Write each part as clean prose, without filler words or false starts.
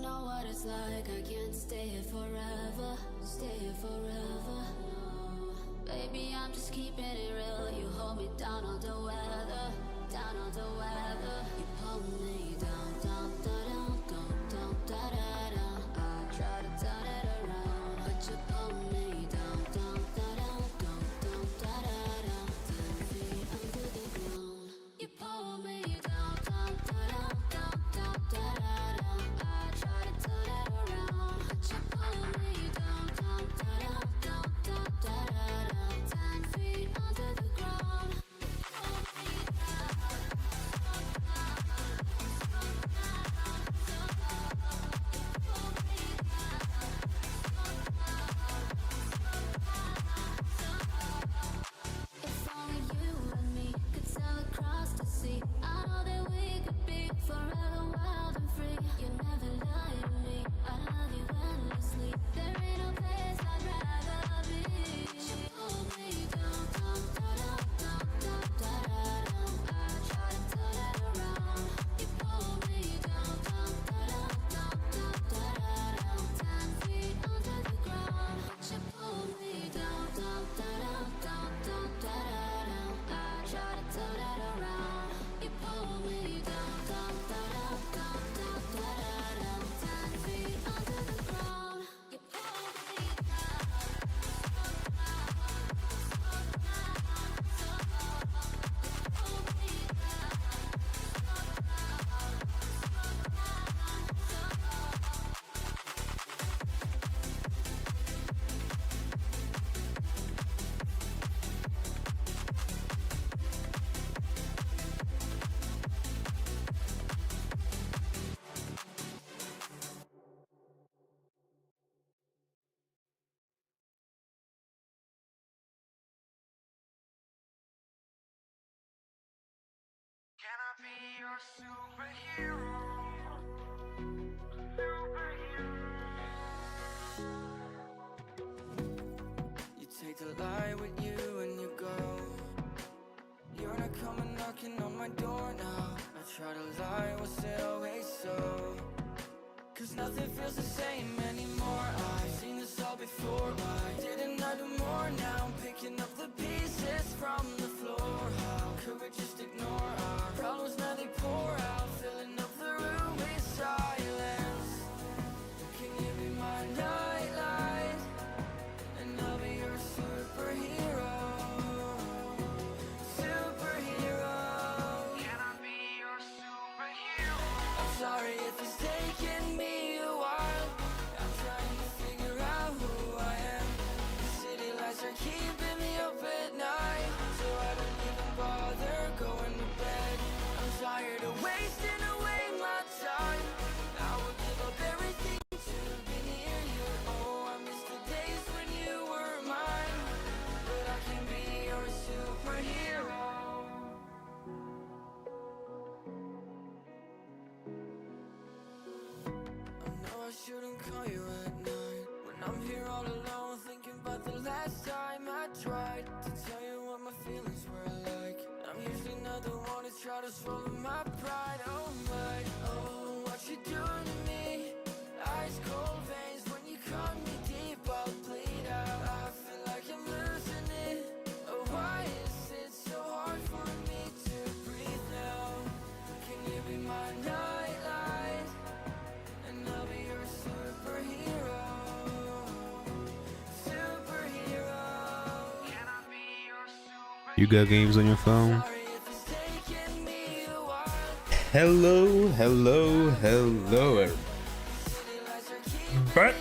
know what it's like, I can't stay here forever, stay here forever. No. Baby, I'm just keeping it real. You hold me down on the weather, down on the weather. You pull me down, down, down, down, down, down, down, down. I try to turn it around, but you pull me down, down, down, down, down, down, down, down. 10 feet under the ground. You pull me down, down, down, down, down, down, down. I try to turn it around, but you pull me down, down, down, down, down, down, down. 10 feet under the ground. Pull me down, if only you and me could sail across the sea. I know that we could be forever wild and free. You never lie to me, I love you endlessly. There ain't no place I'd rather be. You pull me down, down, down, down, down, down, down. I try to turn it around. You pull me down, down, down, down, down, down, down. 10 feet under the ground. You pull me down, down, down, down, down, down, down. I try to turn it around. You pull me down, down, down, down, down, down, down. 10 feet under the ground. You pull me down. Can I be your superhero? You take the light with you and you go. You're not coming knocking on my door now. I try to lie, was it always so? Cause nothing feels the same anymore. I've seen this all before. Why didn't I do more? Now I'm picking up the pieces from the floor. How could we just ignore our problems? Now they pour out, filling up the room with silence. Can you be my nightlight? And I'll be your superhero. Superhero. Can I be your superhero? I'm sorry if it's taking me a while. I'm trying to figure out who I am. The city lights are keeping me up at night, so I don't even bother going to bed. I'm tired of wasting away my time. I would give up everything to be near you. Oh, I miss the days when you were mine, but I can be your superhero. I know I shouldn't call you at night when I'm here all alone, thinking about the last time I tried to tell you what my feelings were like. I'm usually not the one to try to swallow my pride. Oh my, oh, what you doing to me? Ice cold veins when you cut me deep, I'll bleed out. I feel like I'm losing it. Oh, why is it so hard for me to breathe now? Can you be my nightlight? And I'll be your superhero. Superhero. Can I be your superhero? You got games on your phone? Sorry if it's taking me a while. Hello, hello, hello, everybody. Back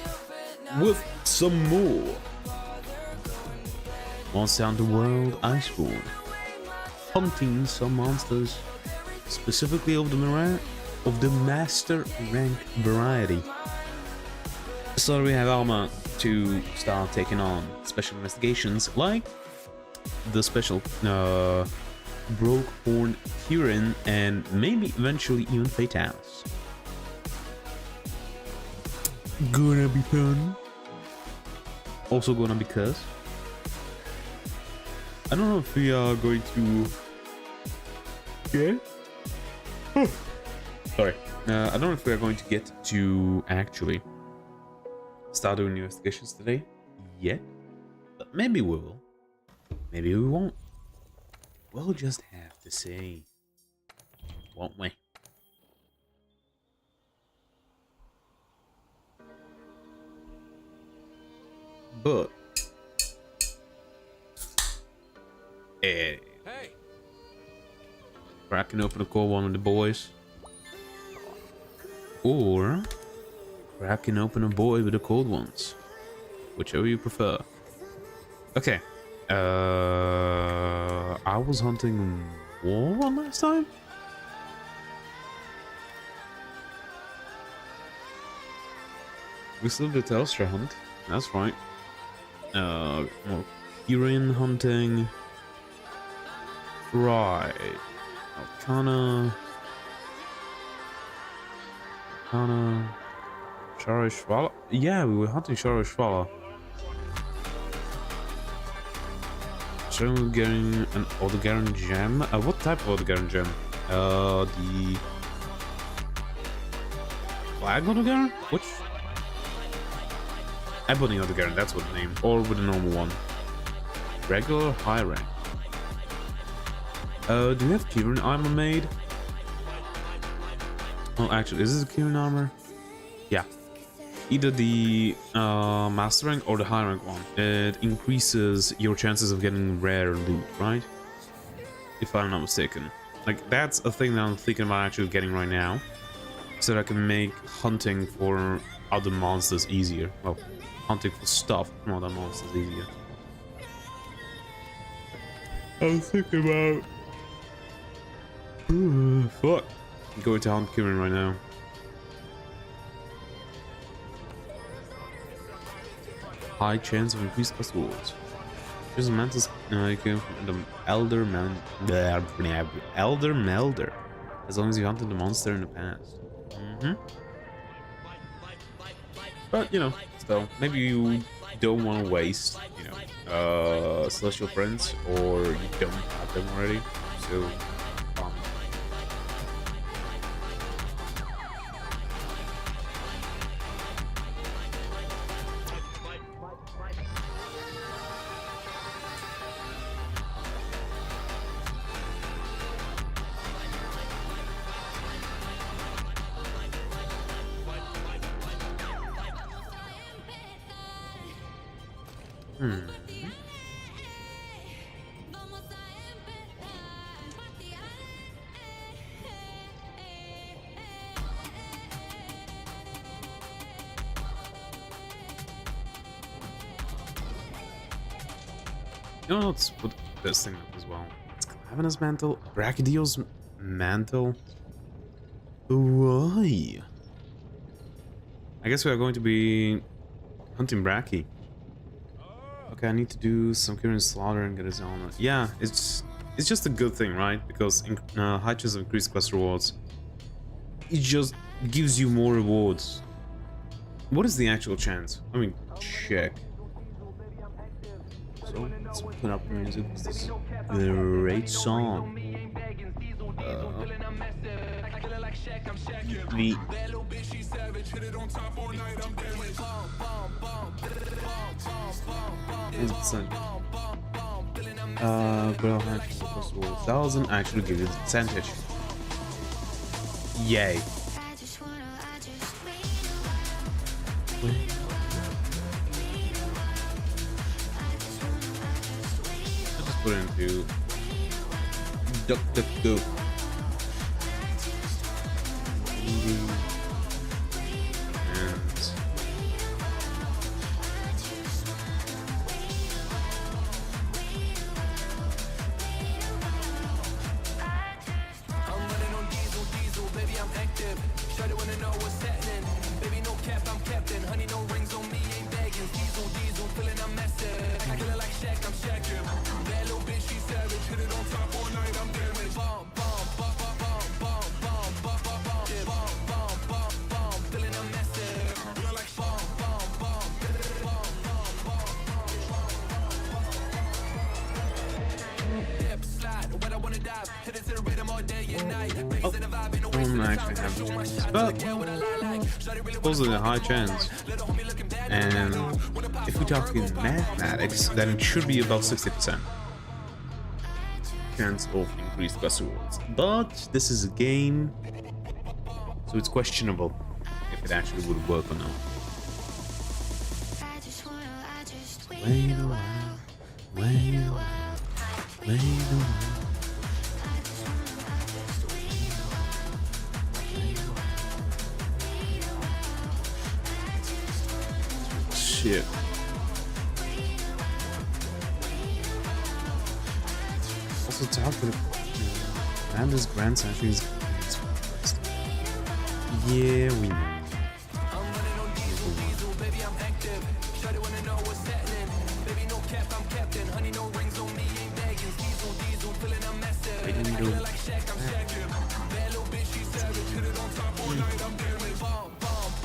with some more Monster Hunter World Iceborne. Hunting some monsters, specifically of the master rank variety, so that we have armor to start taking on special investigations like the special Brookhorn Huron and maybe eventually even Fatals. Gonna be fun. Also gonna be cursed. I don't know if we are going to... Yeah? Sorry. I don't know if we are going to get to actually start doing investigations today yet, but maybe we will. Maybe we won't. We'll just have to see, won't we? But hey, cracking open a call one of the boys, or cracking open a boy with the cold ones, whichever you prefer. Okay. I was hunting one last time. We still did the Telstra hunt. That's right. More Kirin hunting. Right. Arcanum. Sharishvala. Yeah, we were hunting Sharishvala. So we're getting an Odegaran gem. What type of Odegaran gem? The flag Odegaran? Which? Ebony Odegaran, that's what the name. Or with a normal one. Regular, high rank. Do we have Kirin armor made? Oh, actually, is this a Kirin armor? Yeah. Either the master rank or the high rank one. It increases your chances of getting rare loot, right? If I'm not mistaken. Like, that's a thing that I'm thinking about actually getting right now. So that I can make hunting for other monsters easier. Well, hunting for stuff from other monsters easier. I was thinking about... fuck. I'm going to hunt Kirin right now. High chance of increased cost rewards. There's a mantis you came from the Elder Melder. As long as you hunted the monster in the past. But you know, still, maybe you don't want to waste, you know, celestial friends, or you don't have them already. So you know what's this thing as well? It's Calavinus Mantle, Brachydios Mantle. Why? I guess we are going to be hunting Brachy. Okay, I need to do some Kirin slaughter and get his armor. Yeah, it's just a good thing, right? Because high chance of increased quest rewards. It just gives you more rewards. What is the actual chance? I mean, check. So let's put up the music. This is a great song. Well, 1,000 actually give you the percentage. Yay. Put it into DuckDuckGo. actually have the chance, but supposedly a high chance. And if we talk in mathematics, then it should be about 60% chance of increased gust rewards. But this is a game, so it's questionable if it actually would work or not. Wait a while, wait a while, wait a while. Shit. Also, talking of Amanda's grandson, I think is. Yeah, we know.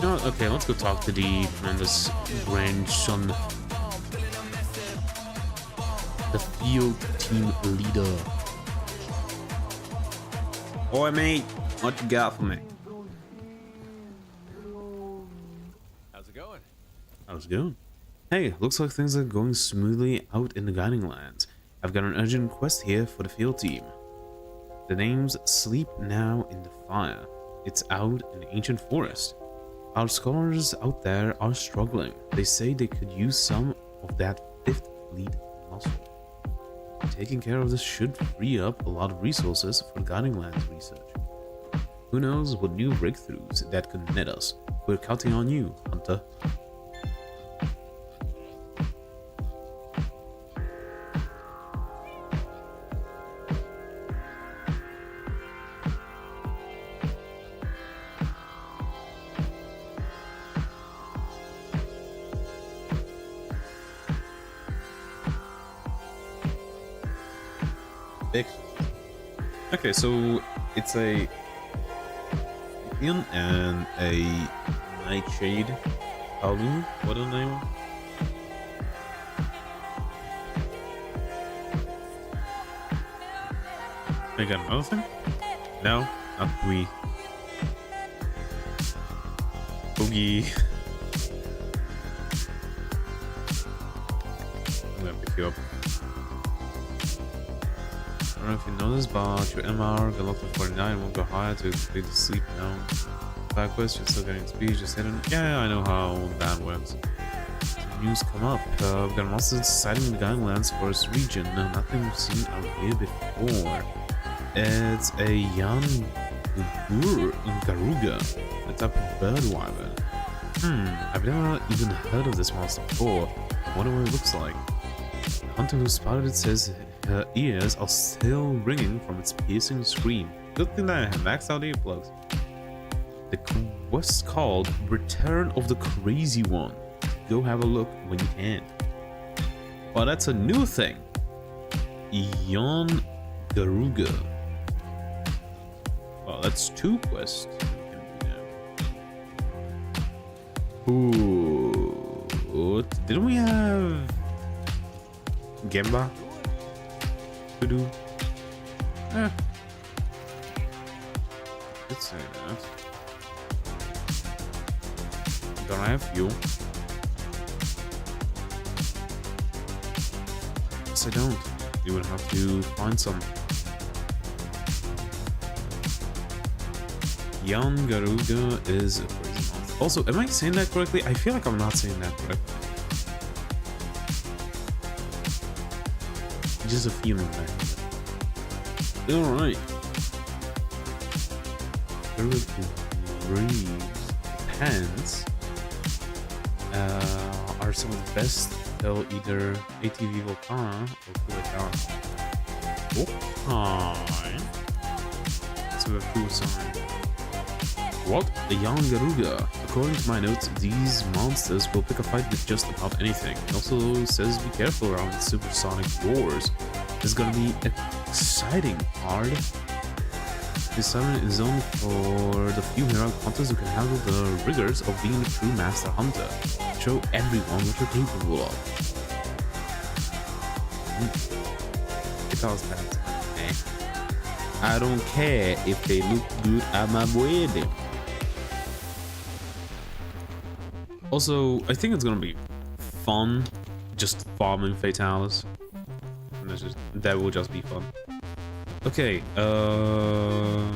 No, okay, let's go talk to the Amanda's grandson, the field team leader. Oi, mate, what you got for me? How's it going? How's it going? Hey, looks like things are going smoothly out in the Guiding Lands. I've got an urgent request here for the field team. The name's Sleep Now in the Fire. It's out in the ancient forest. Our scholars out there are struggling. They say they could use some of that 5th Fleet muscle. Taking care of this should free up a lot of resources for Guiding Lands research. Who knows what new breakthroughs that could net us. We're counting on you, Hunter. Okay, so it's a Ian and a Nightshade Palu. What are the name? I got another thing? No, not we. Boogie. I'm gonna pick you up. I don't know if you know this, but your MR got locked at 49 and won't go higher to complete the sleep now. Conquest, you're still getting speed, just hidden. Yeah, I know how that works. Some news come up. We've got monsters sighting in the Guiding Lands Forest region. Nothing we've seen out here before. It's a young Garuga, a type of bird wyvern. I've never even heard of this monster before. I wonder what it looks like. The hunter who spotted it says her ears are still ringing from its piercing scream. Good thing that I have maxed out earplugs. The quest called Return of the Crazy One. Go have a look when you can. Well, that's a new thing. Yon Garuga. Well, that's 2 quests. Ooh, didn't we have Gemba to do? Let's say that. Don't I have fuel? Yes, I don't. You would have to find some. Young Garuga is a crazy monster. Also, am I saying that correctly? I feel like I'm not saying that correctly. Just a feeling there. Alright. Pants are some of the best. They'll either ATV Volcana or Vietcong. Okay. So we have 2 assigned. What? A young Garuga. According to my notes, these monsters will pick a fight with just about anything. It also says be careful around the supersonic roars. This is gonna be exciting, hard. This summon is only for the few heroic hunters who can handle the rigors of being a true master hunter. Show everyone what you're capable of. It was bad. Okay. I don't care if they look good at my wedding. Also, I think it's gonna be fun just farming Fatalis. And that will just be fun. Okay, right.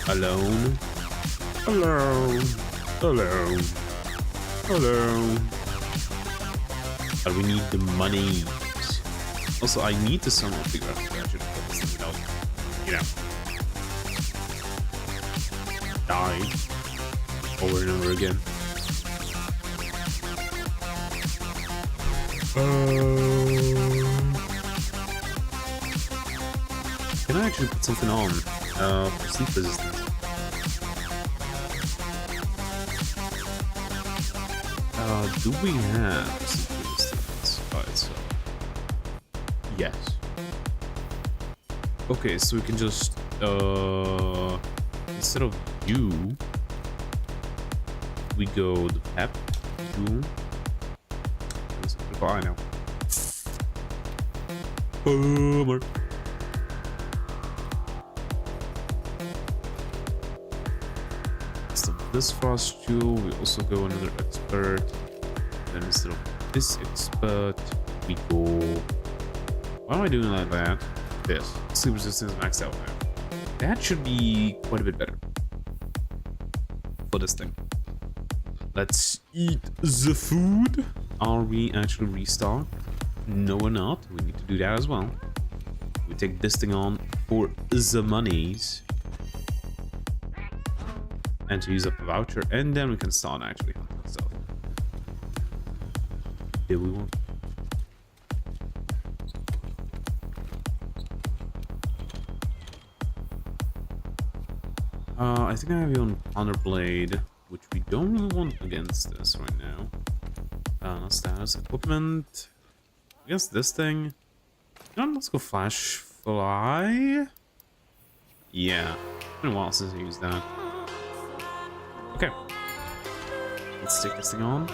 Alone. But we need the money. Also, I need to somehow figure out where I should put this thing out. You know. Die. Over and over again. Can I actually put something on? For sleep resistance. Do we have sleep resistance by itself? Yes. Okay, so we can just instead of you, we go the pep you. I know. Boomer. Instead of this fast fuel, we also go another expert. Then instead of this expert, we go. Why am I doing like that? This. Sleep resistance maxed out now. That should be quite a bit better for this thing. Let's eat the food. Are we actually restocked? No, we're not. We need to do that as well. We take this thing on for the monies. And to use up a voucher. And then we can start actually hunting stuff. Do we want? I think I have you on Thunderblade, which we don't really want against this right now. Status equipment. I guess this thing. Let's go Flash Fly. Yeah, it's been a while since I used that. Okay, let's take this thing on.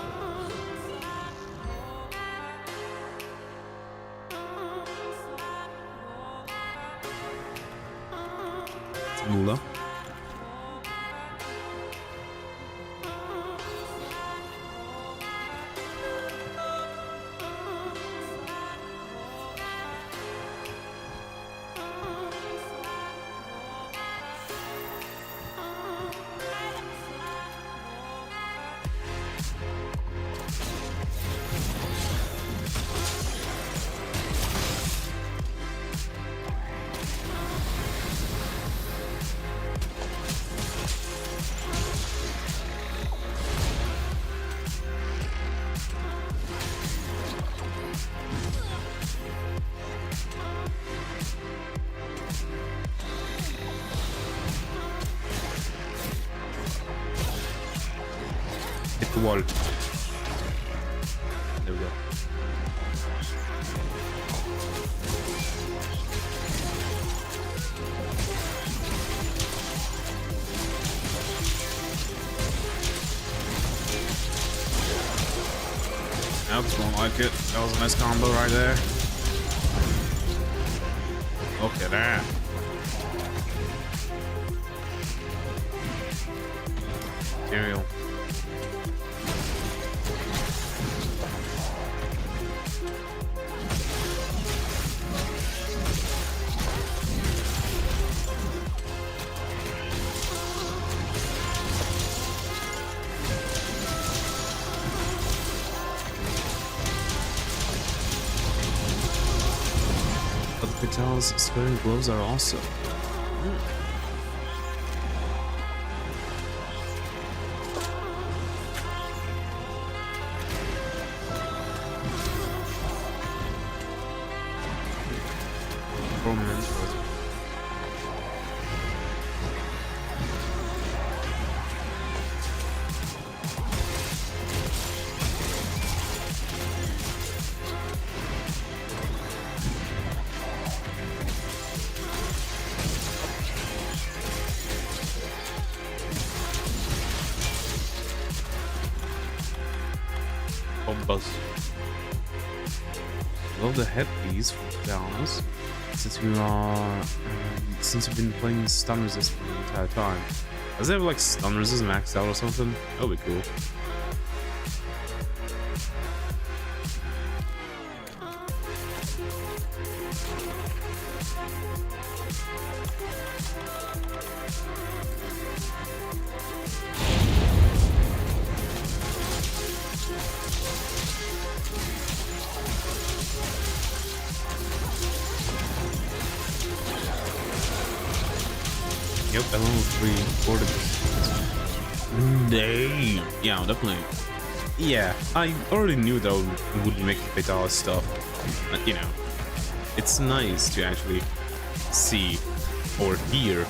It's Mula. Hit the wall. There we go. Nope, won't like it. That was a nice combo right there. Look at that. Material. Patel's swearing gloves are awesome. Bombas. love the headpiece for balance. Since we've been playing stun resist for the entire time. Does it have like stun resist maxed out or something? That would be cool. Yep, I level 3 boarded this. Damn. Yeah, definitely. Yeah, I already knew that it would make Vietcong stuff. But, you know, it's nice to actually see or hear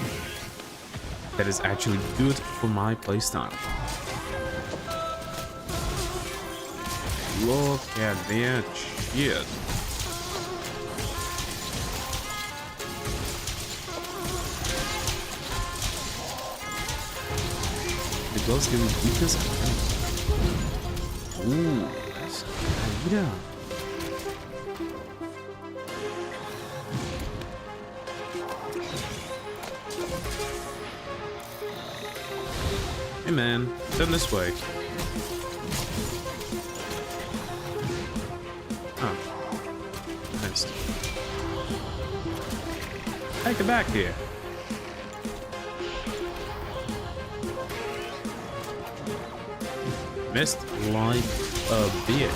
that is actually good for my playstyle. Look at that shit. It does give me weakness. Ooh, nice. Yeah. Hey man, turn this way. Oh. Nice. Hey, get back here. Missed like a bit.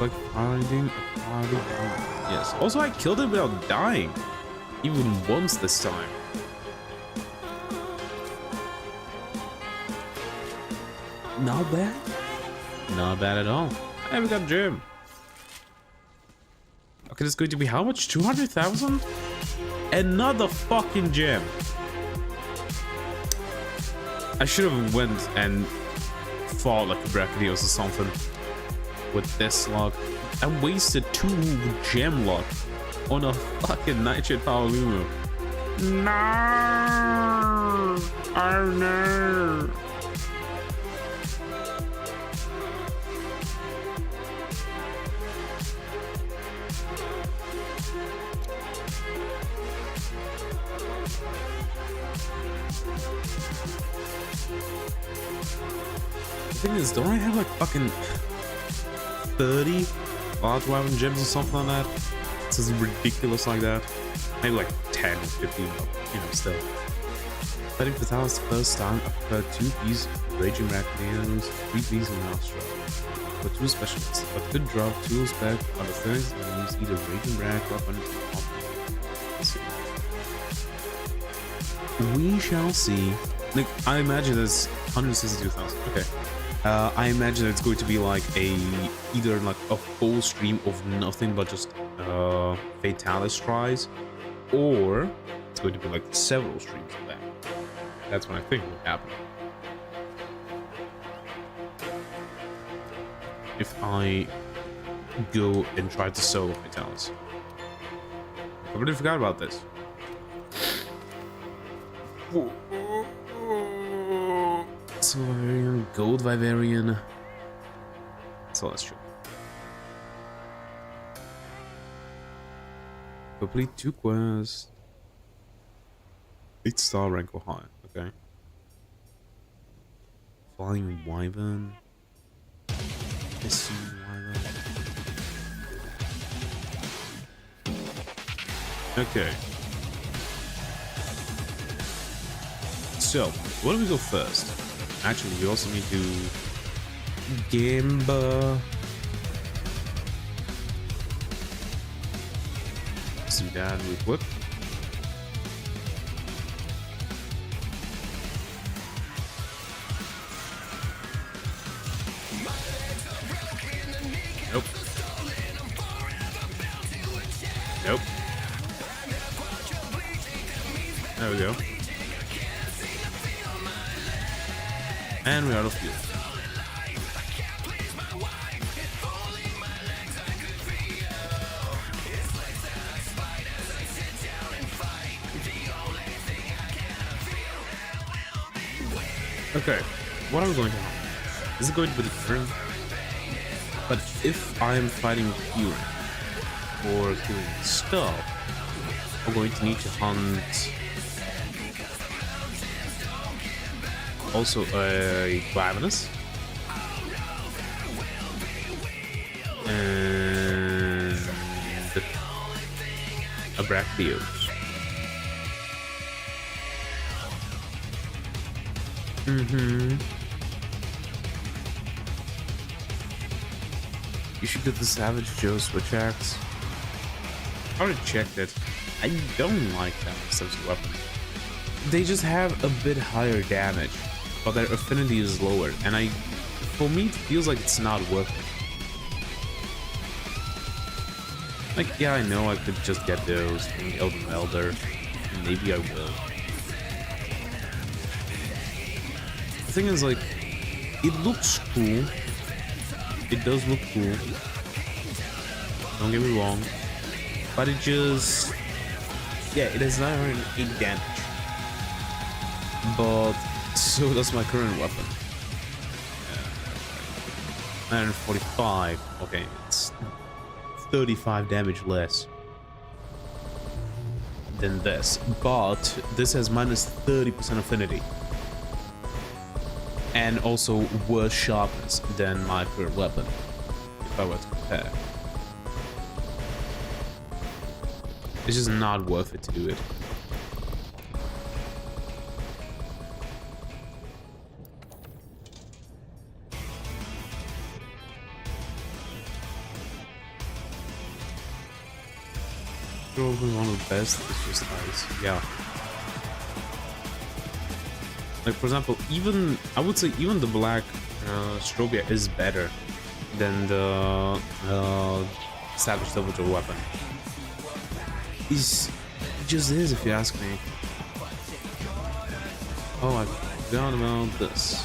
Like finding a party. Yes. Also, I killed it without dying, even once this time. Not bad. Not bad at all. Hey, we got a gem. Okay, this is going to be how much? 200,000? Another fucking gem. I should have went and fought like a Brigador or something with this luck. I wasted 2 gem luck on a fucking Nightshade Power Lumo. No! Oh no! The thing is, don't I have like fucking 30 large weapon gems or something like that? This is ridiculous like that. Maybe like 10 or 15, but you know, still. Fighting Vietcong's first time, I prepared 2 pieces of Raging Raccoons, 3 pieces of Nostra. For 2 specialists, but could drop tools back on the things and use either Raging Rack weapon or we shall see. Like, I imagine it's 162,000. Okay. I imagine it's going to be like either like a full stream of nothing but just Fatalis tries, or it's going to be like several streams of that. That's what I think will happen. If I go and try to solo Fatalis. I completely forgot about this. Vivarian, Gold Vivarian. Celestial. Complete 2 quests. 8-star rank or higher. Okay. Flying Wyvern. Hissing Wyvern. Okay. So, where do we go first? Actually, we also need to Gamba. Let's do that real quick. Nope. Nope. There we go. And we're out of fuel. Okay, what I'm going to hunt is it going to be the turn? But if I'm fighting Furi or doing stuff, I'm going to need to hunt also a Infernus and a Brigador. You should get the Savage Joe switch axe. I already checked it. I don't like them as a weapon. They just have a bit higher damage, but their affinity is lower, and for me, it feels like it's not worth it. Like, yeah, I know I could just get those from the Elden Elder, and maybe I will. The thing is, like, it looks cool. It does look cool. Don't get me wrong. But it just... yeah, it has 908 damage. But so does my current weapon. 945. Okay, it's 35 damage less than this. But this has minus 30% affinity. And also worse sharpness than my current weapon, if I were to compare. It's just not worth it to do it. Probably one of the best is just ice. Yeah. Like, for example, I would say even the black Strobia is better than the Savage Double Joe weapon. It just is, if you ask me. Oh, I forgot about this.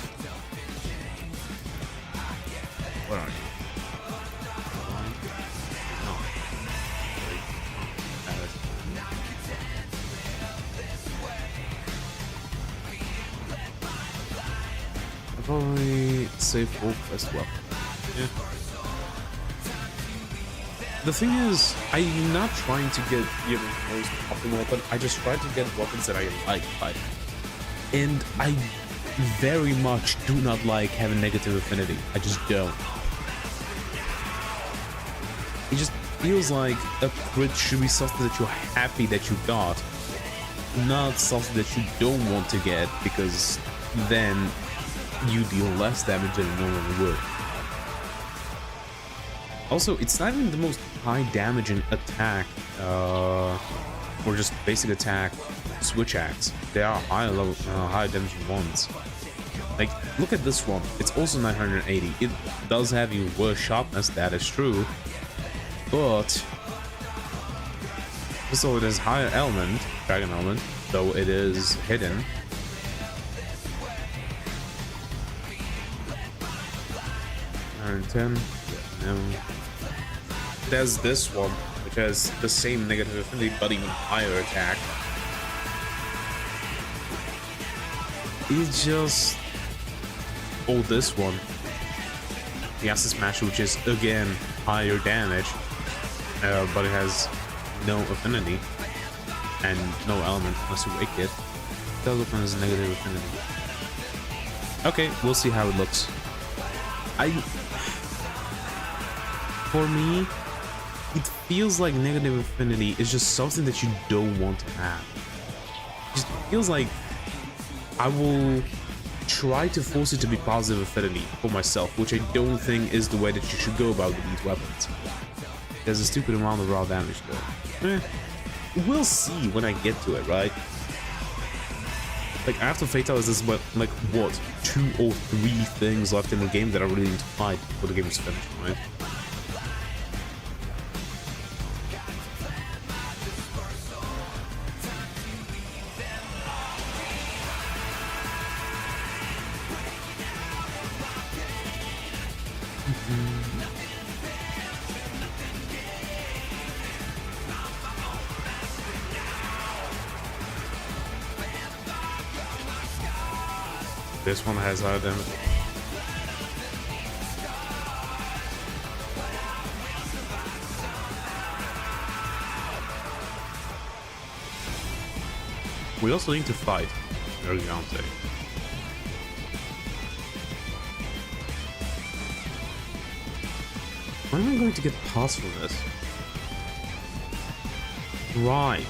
Where are you? Probably save Conquest weapon. Yeah. The thing is, I'm not trying to get the most optimal weapon. I just try to get weapons that I like fighting. And I very much do not like having negative affinity. I just don't. It just feels like a crit should be something that you're happy that you got, not something that you don't want to get, because then you deal less damage than you normally would. Also, it's not even the most high damaging attack, or just basic attack switch axe. They are high level, high damaging ones. Like, look at this one. It's also 980. It does have even worse sharpness, that is true. But so it has higher element, dragon element, though it is hidden. 110. No. There's this one, which has the same negative affinity, but even higher attack. It's just... oh, this one. The Acid Smash, which is, again, higher damage, but it has no affinity, and no element unless you wake it. That looks like it's negative affinity. Okay, we'll see how it looks. For me, it feels like negative affinity is just something that you don't want to have. It just feels like I will try to force it to be positive affinity for myself, which I don't think is the way that you should go about with these weapons. There's a stupid amount of raw damage though. We'll see when I get to it, right? Like, after Fatal is this, like, what, 2 or 3 things left in the game that I really need to fight before the game is finished, right? This one has higher damage. We also need to fight Nargante. When am I going to get past from this? Right.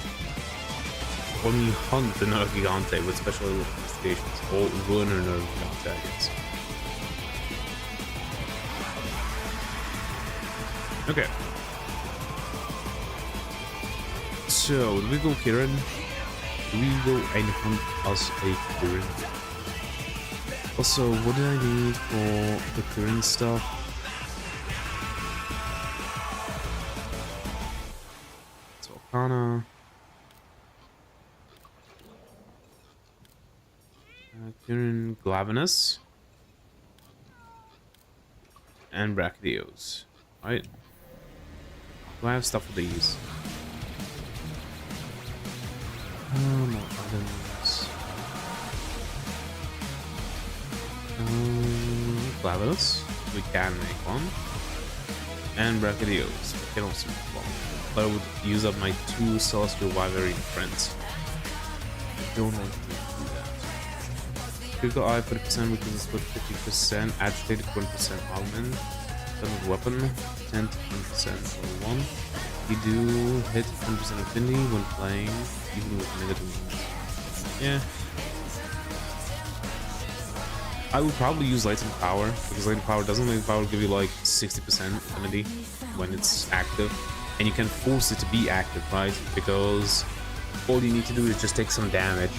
When you hunt the Nargante with special investigations, or run a Nargante, I guess. Okay. So, do we go Kirin? Do we go and hunt us a Kirin? Also, what do I need for the Kirin stuff? So, Arcana. Kirin Glavenus. And Brachydios. Right? Do I have stuff for these? More items. Glavenus. We can make one. And Brachydios. We can also make one. But I would use up my 2 Celestial Wyvern friends. I don't want to do that. Critical Eye 40%, which is split 50%. Agitated 20% augment. Seventh weapon, 10 to 20% for 1. You do hit 10% affinity when playing, even with negative moves. Yeah. I would probably use Latent Power, because Latent Power doesn't Latent Power give you like 60% affinity when it's active. And you can force it to be active, right? Because all you need to do is just take some damage.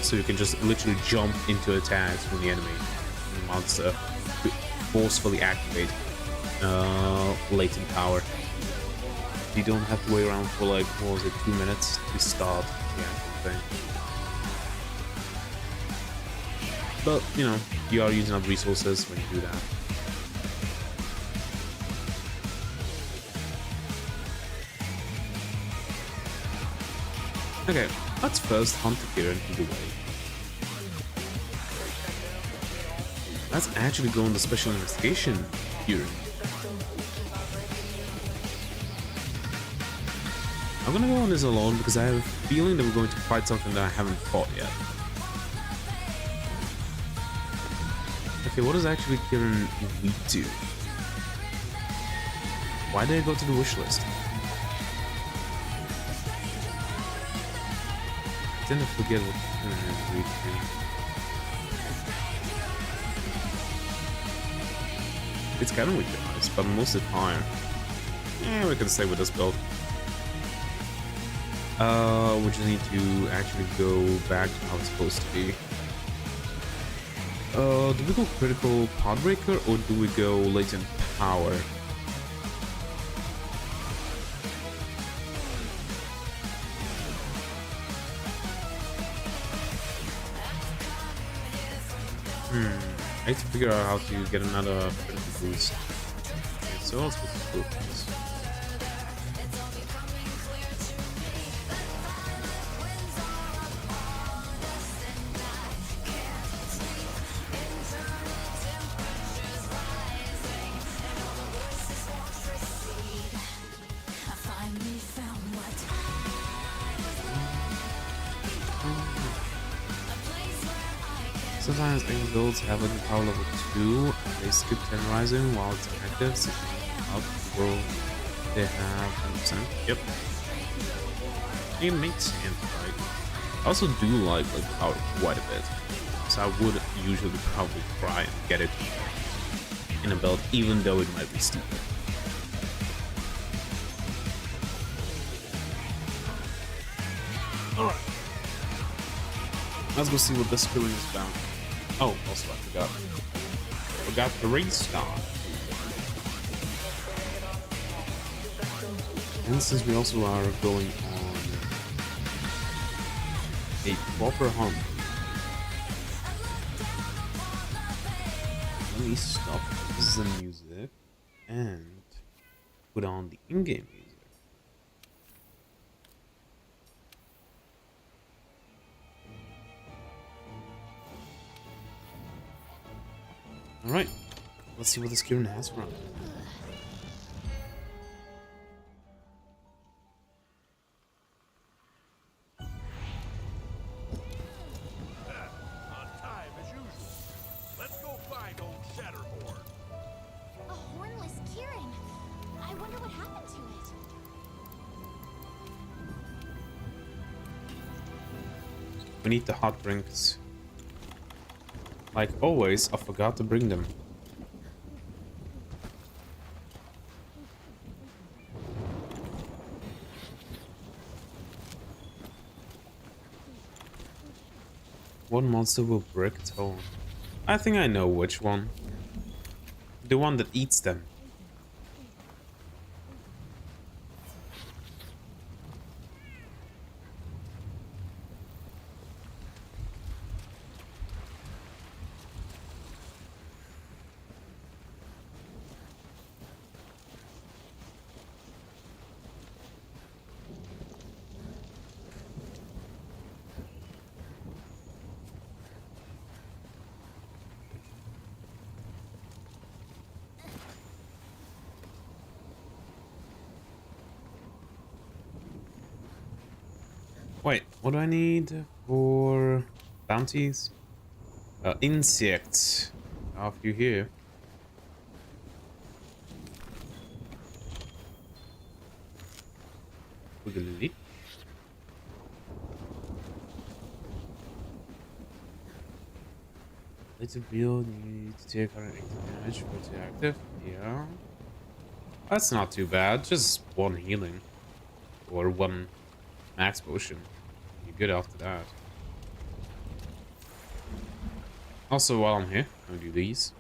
So you can just literally jump into attacks from the enemy monster to forcefully activate Latent Power. You don't have to wait around for like, what was it, 2 minutes to start the actual thing. But, you know, you are using up resources when you do that. Okay, let's first hunt the Kirin in the way. Let's actually go on the special investigation Kirin. I'm gonna go on this alone because I have a feeling that we're going to fight something that I haven't fought yet. Okay, what does actually Kirin weak to? Why did I go to the wish list? I tend to forget what Kirin is weak to. It's kind of weak to ice, but mostly fire. Yeah, we can stay with this build. We just need to actually go back to how it's supposed to be. Do we go critical Podbreaker or do we go latent power? I need to figure out how to get another critical boost. Okay, so let's go to focus. Sometimes enemy builds have like a power level 2 and they skip 10 rising while it's active, so up will they have 100%. Yep. It makes sense, right? I also do like power quite a bit. So I would usually probably try and get it in a build, even though it might be stupid. Alright. Let's go see what this killing is about. Oh, also I forgot the restart. And since we also are going on a proper hunt, let me stop the music and put on the in-game music. Alright, let's see what this Kieran has for us. On time as usual. Let's go find old Shatterhorn. A hornless Kieran. I wonder what happened to it. We need the hot drinks. Like always, I forgot to bring them. One monster will break its home. I think I know which one. The one that eats them. Wait, what do I need for bounties? Insects. I have a few here. Wiggly. Little build, you need to take 180 damage for it to active. Yeah. That's not too bad. Just one healing. Or one max potion. You're good after that. Also, while I'm here, I'll do these.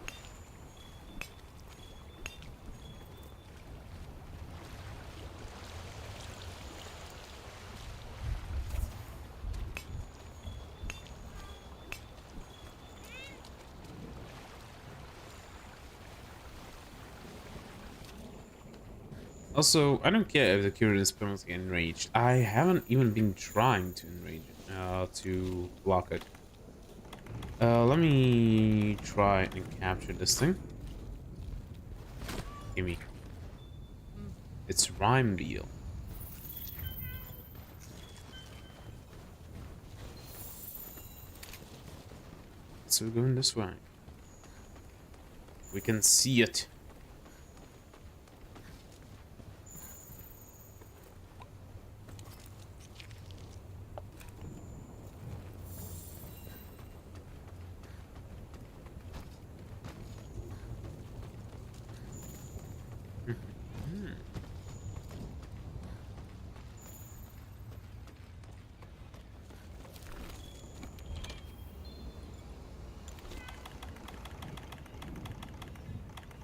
Also, I don't care if the Kieran is permanently enraged. I haven't even been trying to enrage it, to block it. Let me try and capture this thing. Gimme. It's Rhyme Deal. So we're going this way. We can see it.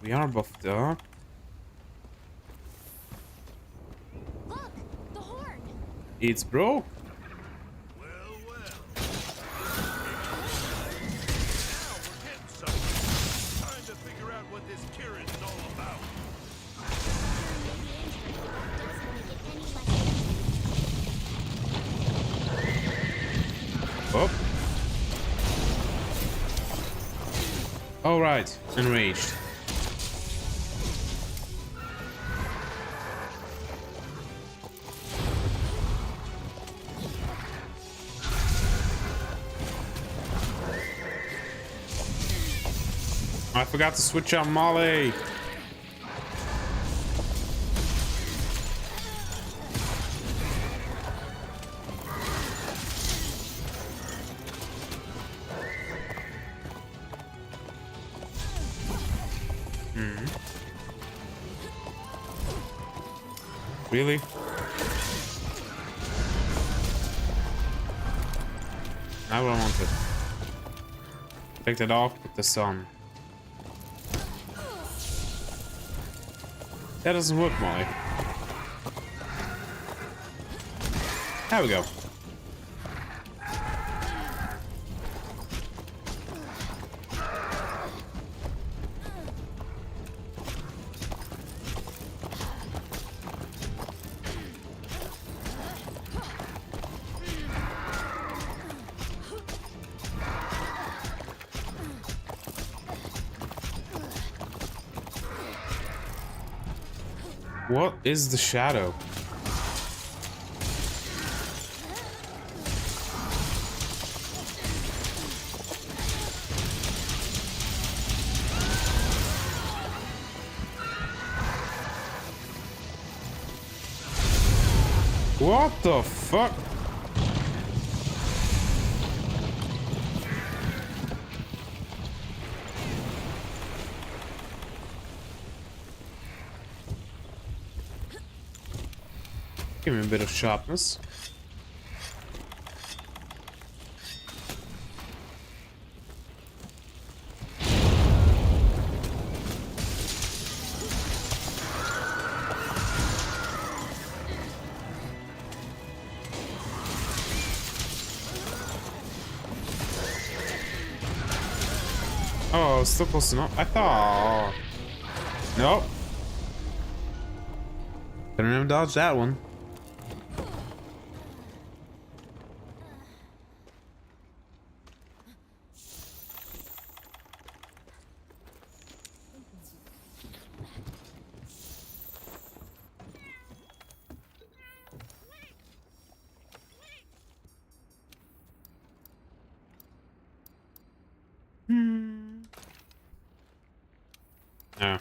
We are buffed up. Look, the horn. It's broke. Well, well. Now we're getting somewhere. Time to figure out what this Kieran is all about. Oh. All right, enraged. I forgot to switch out Molly. Really? I don't want it. Take that off with the sun. That doesn't work, Molly. There we go. What is the shadow? What the fuck? Give me a bit of sharpness. Oh, still close enough. I thought. Nope. Couldn't have dodged that one. Yeah.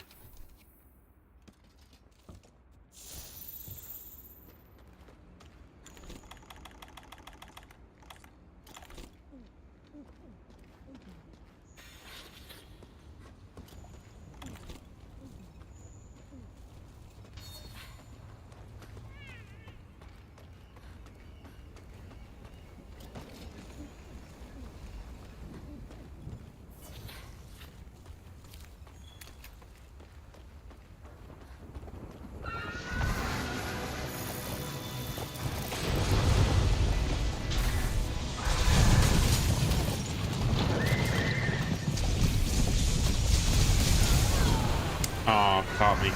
Oh, caught me.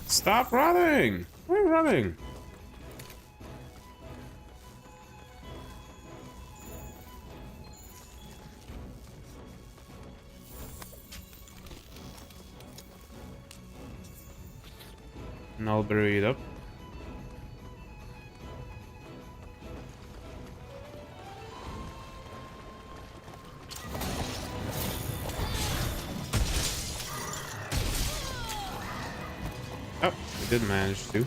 Stop running! Where are you running? And I'll bury it up. Oh, we did manage to.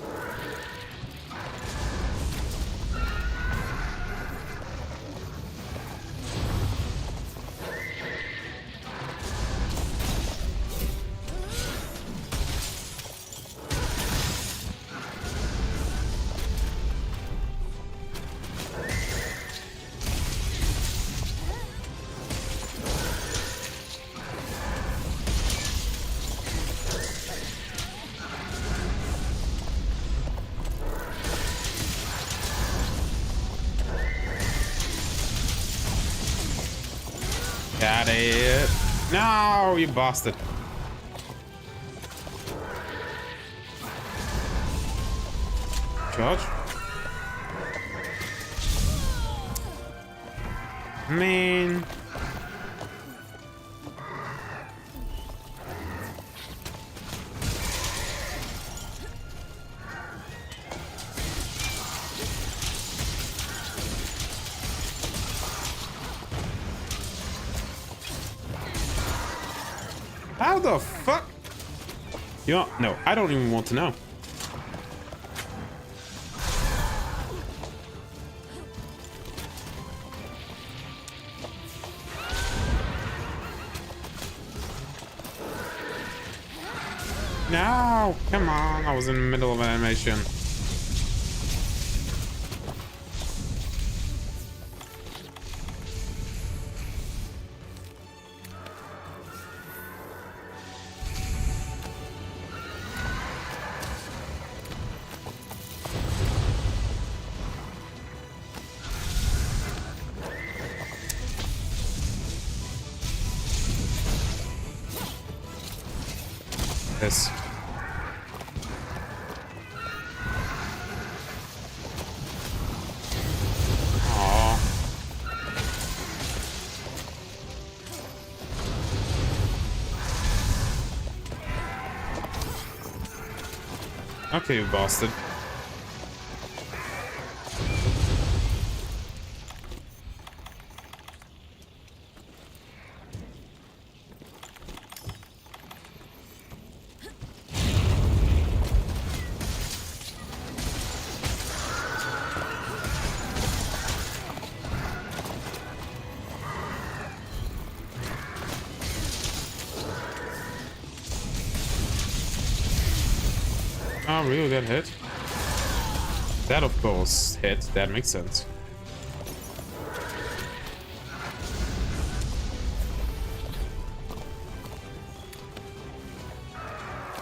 Got it. No, you bastard. Charge. Man. How the fuck? You know, no, I don't even want to know. No, come on, I was in the middle of an animation. Yes. Okay, you bastard. Oh, really? That hit? That, of course, hit. That makes sense.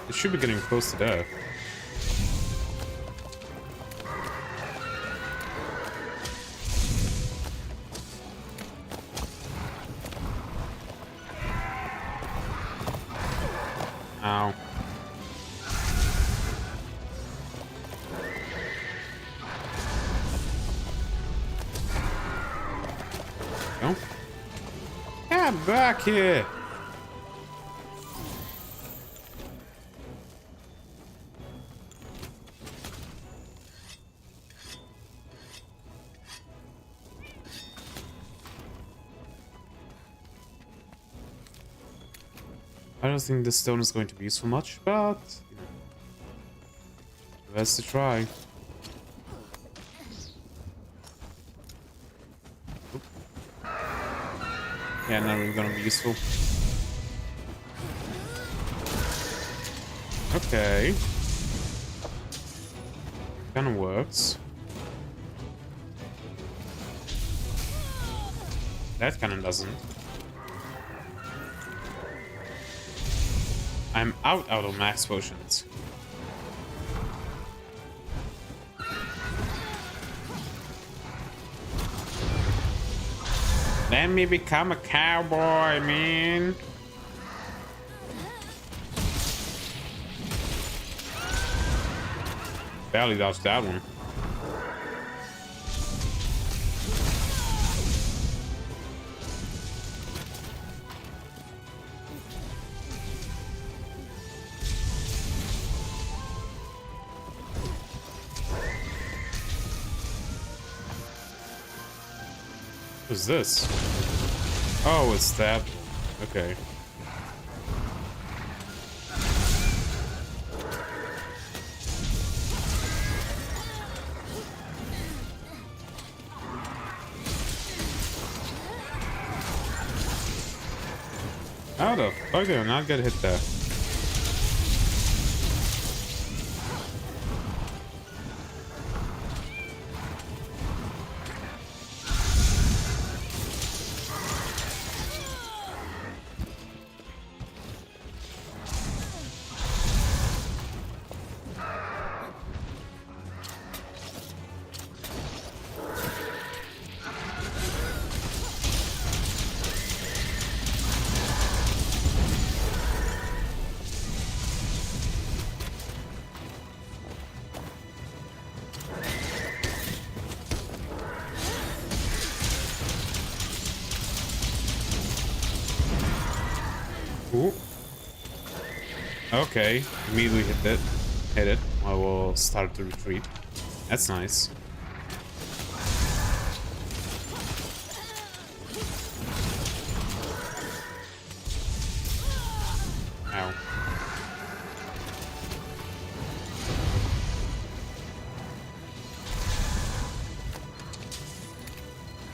It should be getting close to death. Ow. No? Get back here! I don't think this stone is going to be useful much, but you know, let's try. Oop. Yeah, not really gonna be useful. Okay. Kinda works. That kinda doesn't. I'm out of max potions. Let me become a cowboy, man. Barely dodged that one. What's this? Oh, it's that. Okay. How the fuck did I not get hit there? Ooh. Okay, immediately hit it. I will start to retreat. That's nice. Ow.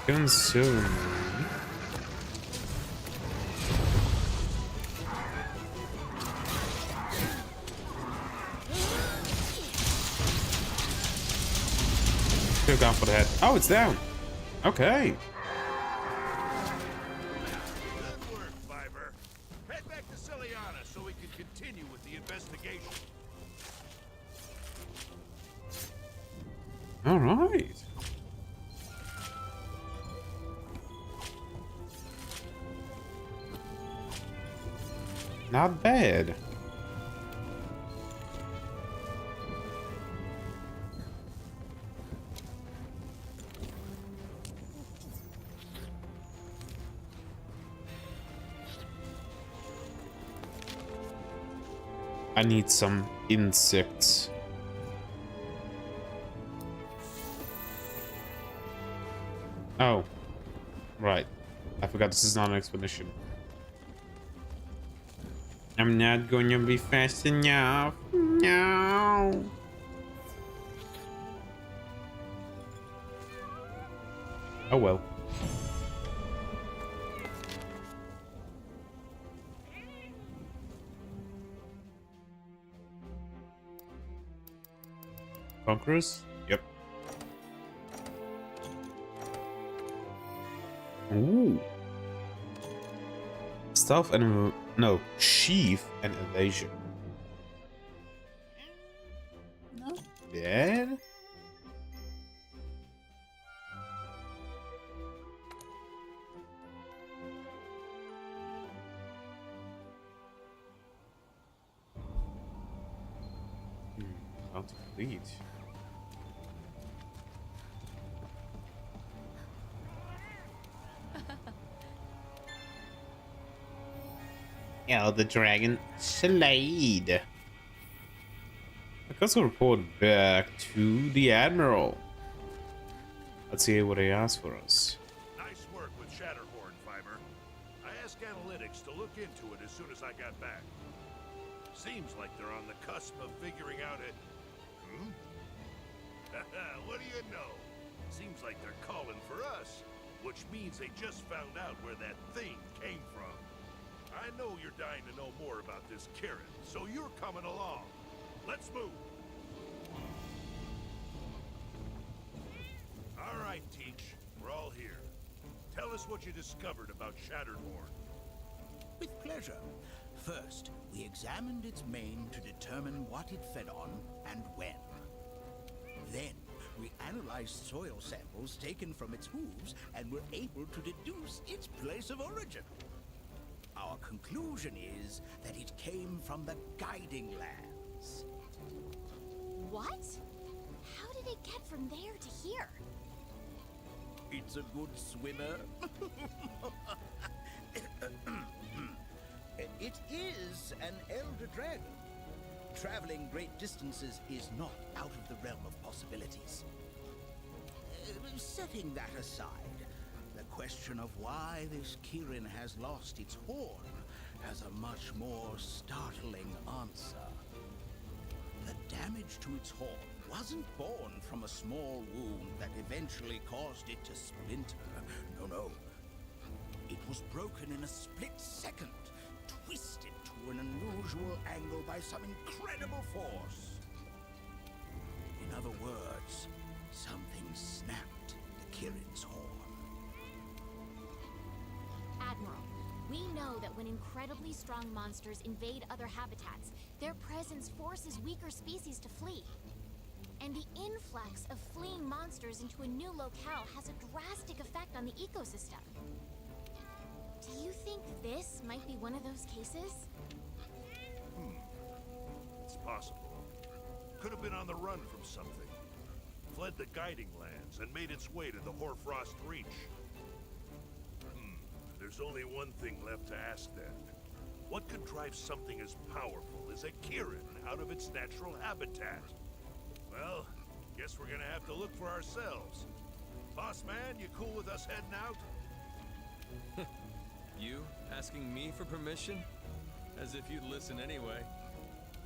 Consume. Still gone for the head. Oh, it's down. Okay. Good work, Fiver. Head back to Celiana so we can continue with the investigation. All right. Not bad. I need some insects. Oh, right. I forgot this is not an expedition. I'm not going to be fast enough. No. Oh well. Conquerors? Yep. Ooh. Stealth and no, sheath and evasion. Not bad. How to lead? Yeah, the dragon slayed. I got to report back to the admiral. Let's see what he has for us. Nice work with Shatterhorn, Fiber. I asked analytics to look into it as soon as I got back. Seems like they're on the cusp of figuring out it. What do you know? Seems like they're calling for us, which means they just found out where that thing came from. I know you're dying to know more about this Kirin, so you're coming along. Let's move. All right, Teach. We're all here. Tell us what you discovered about Shatterhorn. With pleasure. First, we examined its mane to determine what it fed on and when. Then, we analyzed soil samples taken from its hooves and were able to deduce its place of origin. Our conclusion is that it came from the Guiding Lands. What? How did it get from there to here? It's a good swimmer. It is an elder dragon. Traveling great distances is not out of the realm of possibilities. Setting that aside, the question of why this Kirin has lost its horn has a much more startling answer. The damage to its horn wasn't born from a small wound that eventually caused it to splinter. No. It was broken in a split second, twisted to an unusual angle by some incredible force. In other words, something snapped the Kirin's horn. Admiral, we know that when incredibly strong monsters invade other habitats, their presence forces weaker species to flee. And the influx of fleeing monsters into a new locale has a drastic effect on the ecosystem. Do you think this might be one of those cases? It's possible. Could have been on the run from something. Fled the Guiding Lands and made its way to the Hoarfrost Reach. There's only one thing left to ask then. What could drive something as powerful as a Kirin out of its natural habitat? Well, guess we're gonna have to look for ourselves. Boss man, you cool with us heading out? You asking me for permission? As if you'd listen anyway.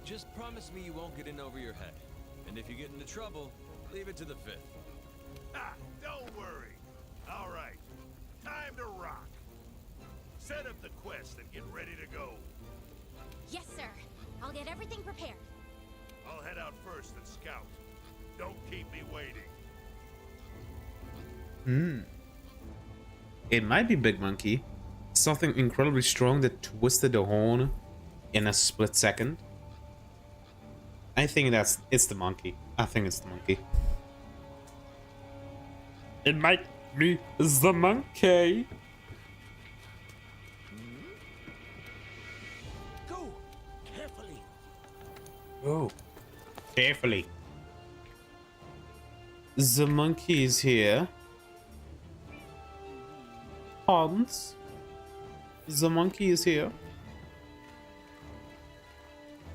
Just promise me you won't get in over your head. And if you get into trouble, leave it to the 5th. Ah, don't worry. All right, time to rock. Set up the quest and get ready to go. Yes, sir. I'll get everything prepared. I'll head out first and scout. Don't keep me waiting. It might be Big Monkey. Something incredibly strong that twisted the horn in a split second. I think it's the monkey. I think it's the monkey. It might be the monkey. Go! Carefully! Oh, carefully. The monkey is here. Hans. The monkey is here.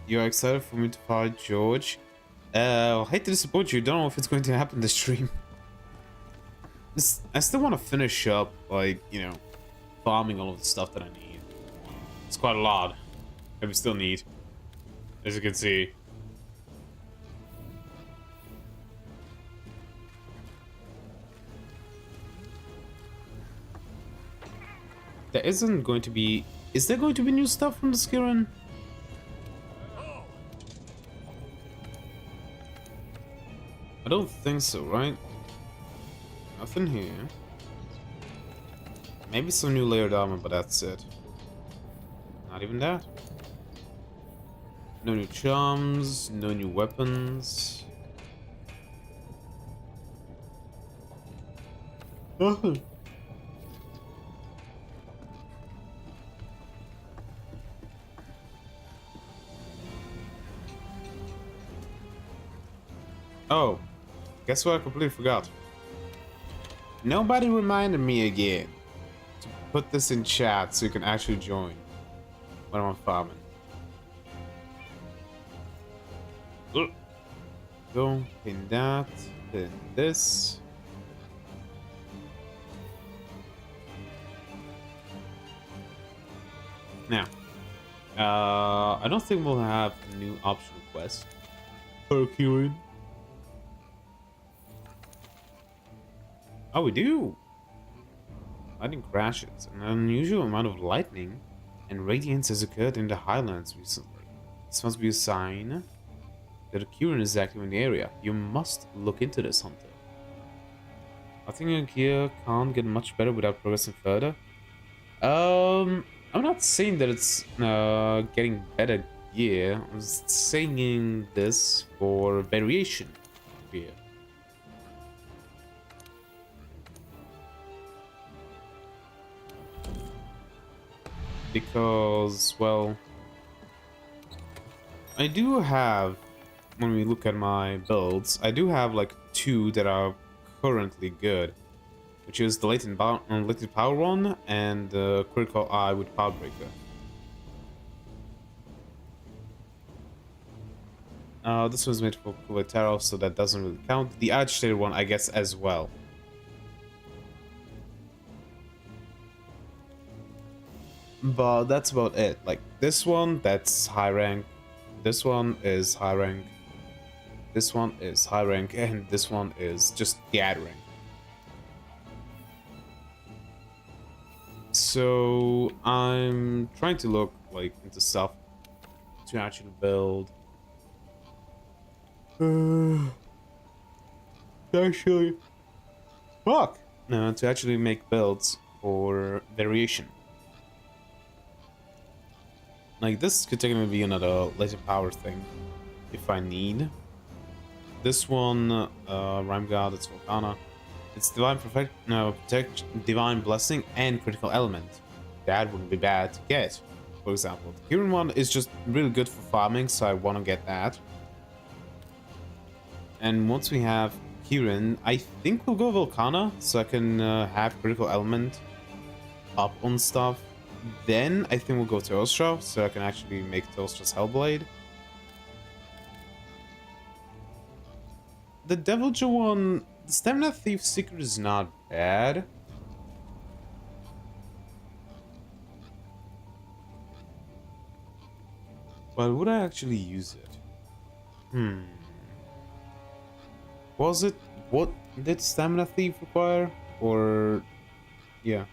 You're excited for me to fight George? I hate to disappoint you. Don't know if it's going to happen this stream. I still want to finish up, like, you know, farming all of the stuff that I need. It's quite a lot that we still need, as you can see. There isn't going to be... Is there going to be new stuff from the Skyrim? I don't think so, right? Nothing here. Maybe some new layered armor, but that's it. Not even that. No new charms, no new weapons. Nothing. Oh, guess what? I completely forgot. Nobody reminded me again to put this in chat so you can actually join when I'm farming. Go, pin that, pin this. Now, I don't think we'll have a new optional quest for Kieran. Oh, we do! Lightning crashes. An unusual amount of lightning and radiance has occurred in the Highlands recently. This must be a sign that a Kieran is active in the area. You must look into this, Hunter. I think here can't get much better without progressing further. I'm not saying that it's getting better gear. I'm saying this for variation here. Because, well, I do have, when we look at my builds, I do have like 2 that are currently good, which is the latent power one and the critical eye with power breaker. This one's made for Coletero, so that doesn't really count. The agitated one, I guess, as well. But that's about it. Like, this one, that's high rank. This one is high rank. This one is high rank. And this one is just the ad rank. So, I'm trying to look, like, into stuff to actually build. Actually... Fuck! No, to actually make builds for variation. Like, this could technically be another latent power thing, if I need. This one, Rhyme God, it's Volcana. It's Divine Protect, Divine Blessing, and Critical Element. That wouldn't be bad to get, for example. The Kieran one is just really good for farming, so I want to get that. And once we have Kieran, I think we'll go Volcana, so I can have Critical Element up on stuff. Then I think we'll go to Ostra, so I can actually make Ostra's Hellblade. The Devilja one, the Stamina Thief Secret is not bad. But would I actually use it? Was it... What did Stamina Thief require? Or... yeah.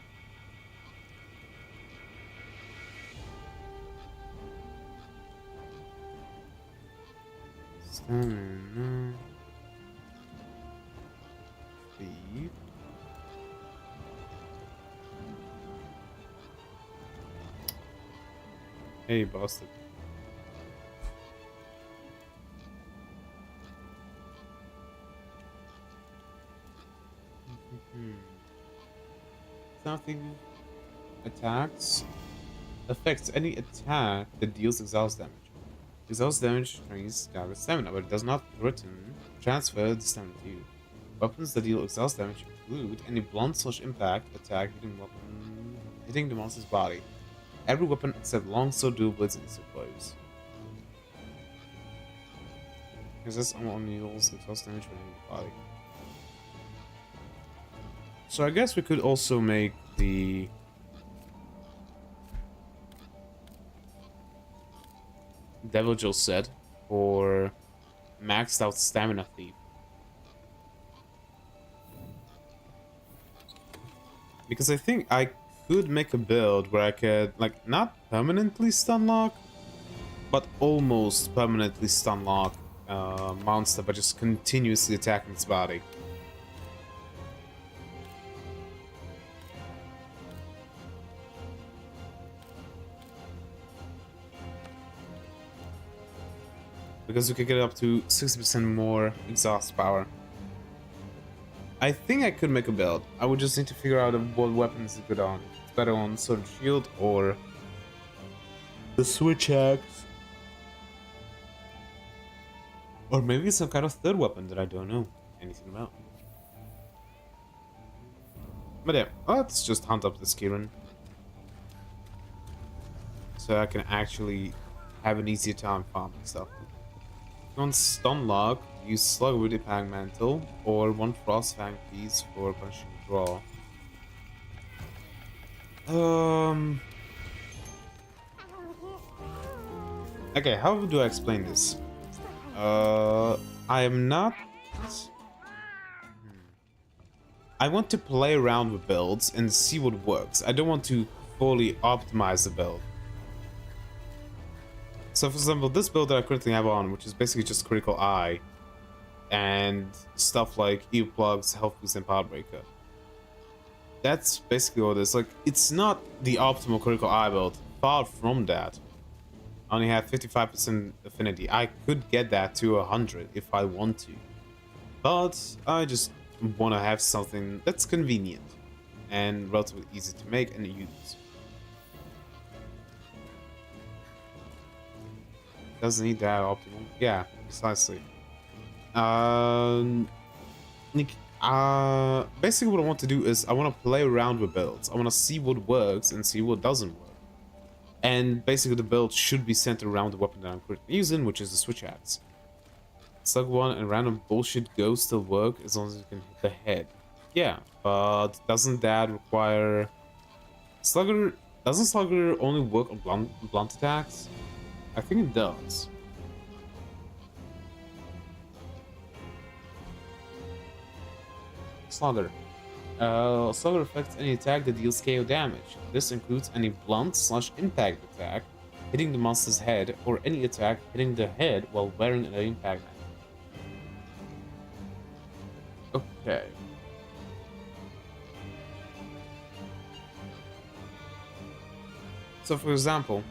Stamina... Thief... Hey, bastard. Something attacks affects any attack that deals exhaust damage. Exhaust damage drains target stamina, but it does not transfer the stamina to you. Weapons that deal exhaust damage include any blunt/impact attack hitting the monster's body. Every weapon except longsword, dual blades, and instant blows. Resist only deals exhaust damage when hitting the body. So I guess we could also make the Devil Jill set for maxed out Stamina Thief. Because I think I could make a build where I could, like, not permanently stun lock, but almost permanently stun lock monster by just continuously attacking its body. Because we could get up to 60% more exhaust power. I think I could make a build. I would just need to figure out what weapons is good on. It's better on Sword and Shield or the Switch Axe. Or maybe some kind of third weapon that I don't know anything about. But yeah, let's just hunt up this Kieran. So I can actually have an easier time farming stuff. On stun lock, use Slug with the Pang Mantle or one Frostfang piece for punishing draw. Okay, how do I explain this? I am not. I want to play around with builds and see what works. I don't want to fully optimize the build. So for example, this build that I currently have on, which is basically just Critical Eye, and stuff like earplugs, health boost, and power breaker. That's basically what it is. Like, it's not the optimal Critical Eye build. Far from that. I only have 55% affinity. I could get that to 100 if I want to. But I just want to have something that's convenient and relatively easy to make and use. Doesn't need that optimal. Yeah, precisely. Basically what I want to do is I want to play around with builds. I want to see what works and see what doesn't work. And basically the build should be centered around the weapon that I'm currently using, which is the Switch Axe. Slug 1 and random bullshit ghosts still work as long as you can hit the head. Yeah, but doesn't that require... Doesn't Slugger only work on blunt attacks? I think it does. Slugger. Slugger affects any attack that deals KO damage. This includes any blunt/impact attack hitting the monster's head or any attack hitting the head while wearing an impact helmet. Okay. So for example,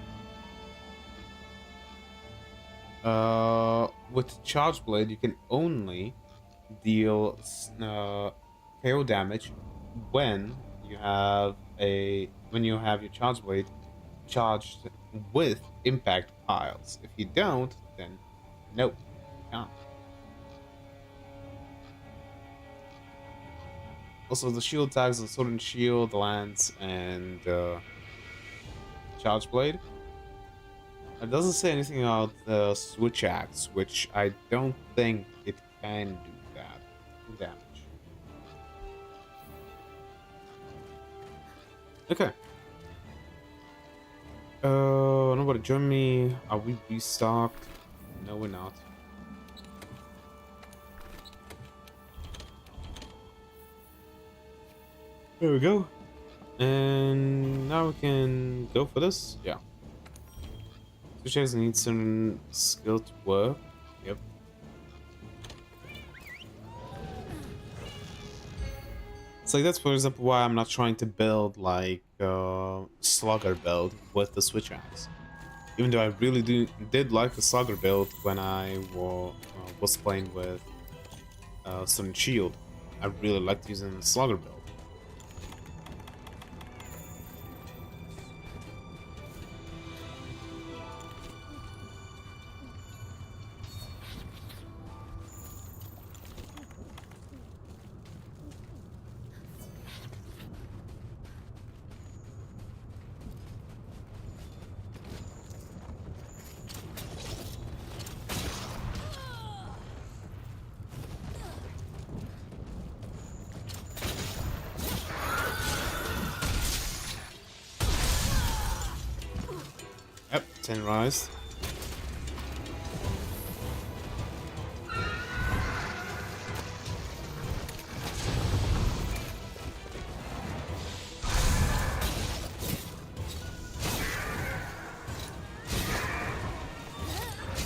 with Charge Blade, you can only deal KO damage when you have your Charge Blade charged with impact piles. If you don't, then nope, you can't. Also, the shield tags on Sword and Shield, Lance, and Charge Blade. It doesn't say anything about the Switch Axe, which I don't think it can do that damage. Okay. Nobody join me. Are we restocked? No, we're not. There we go. And now we can go for this. Yeah. Switch Axe needs some skill to work. Yep. So that's for example why I'm not trying to build like Slugger build with the Switch Axe. Even though I really did like the Slugger build when I was playing with Sword and Shield. I really liked using the Slugger build. tenderized.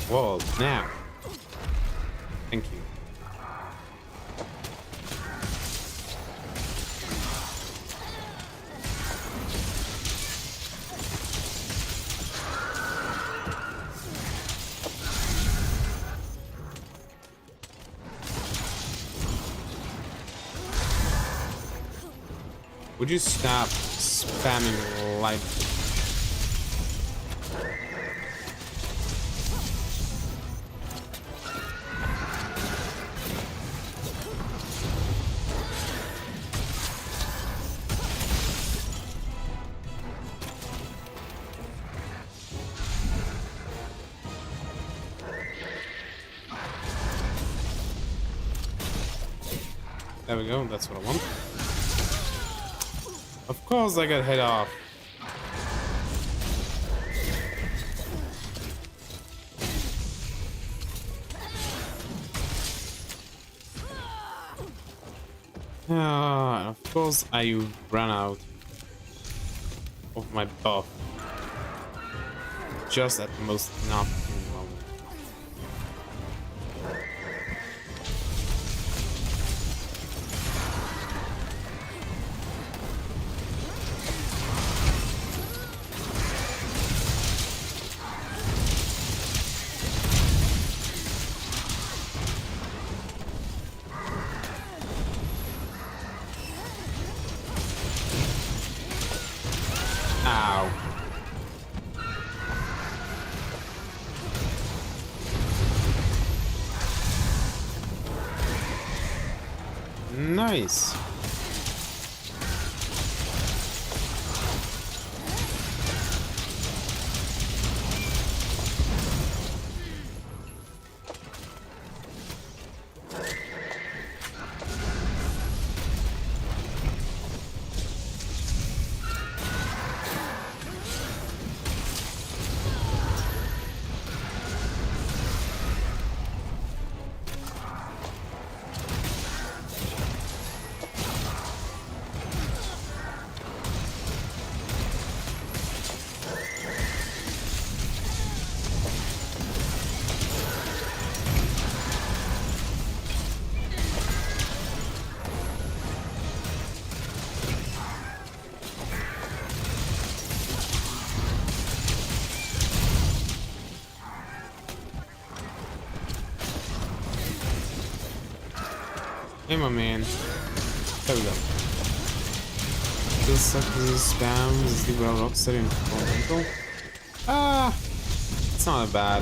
Whoa, now. Thank you. Would you stop spamming light? There we go, that's what I want. Of course I got hit off. Of course I ran out of my buff. Just at the most inopportune moment. Ow. Nice. Hey, my man. There we go. This sucks spam is the well Rocksteady and Fundamental. It's not bad.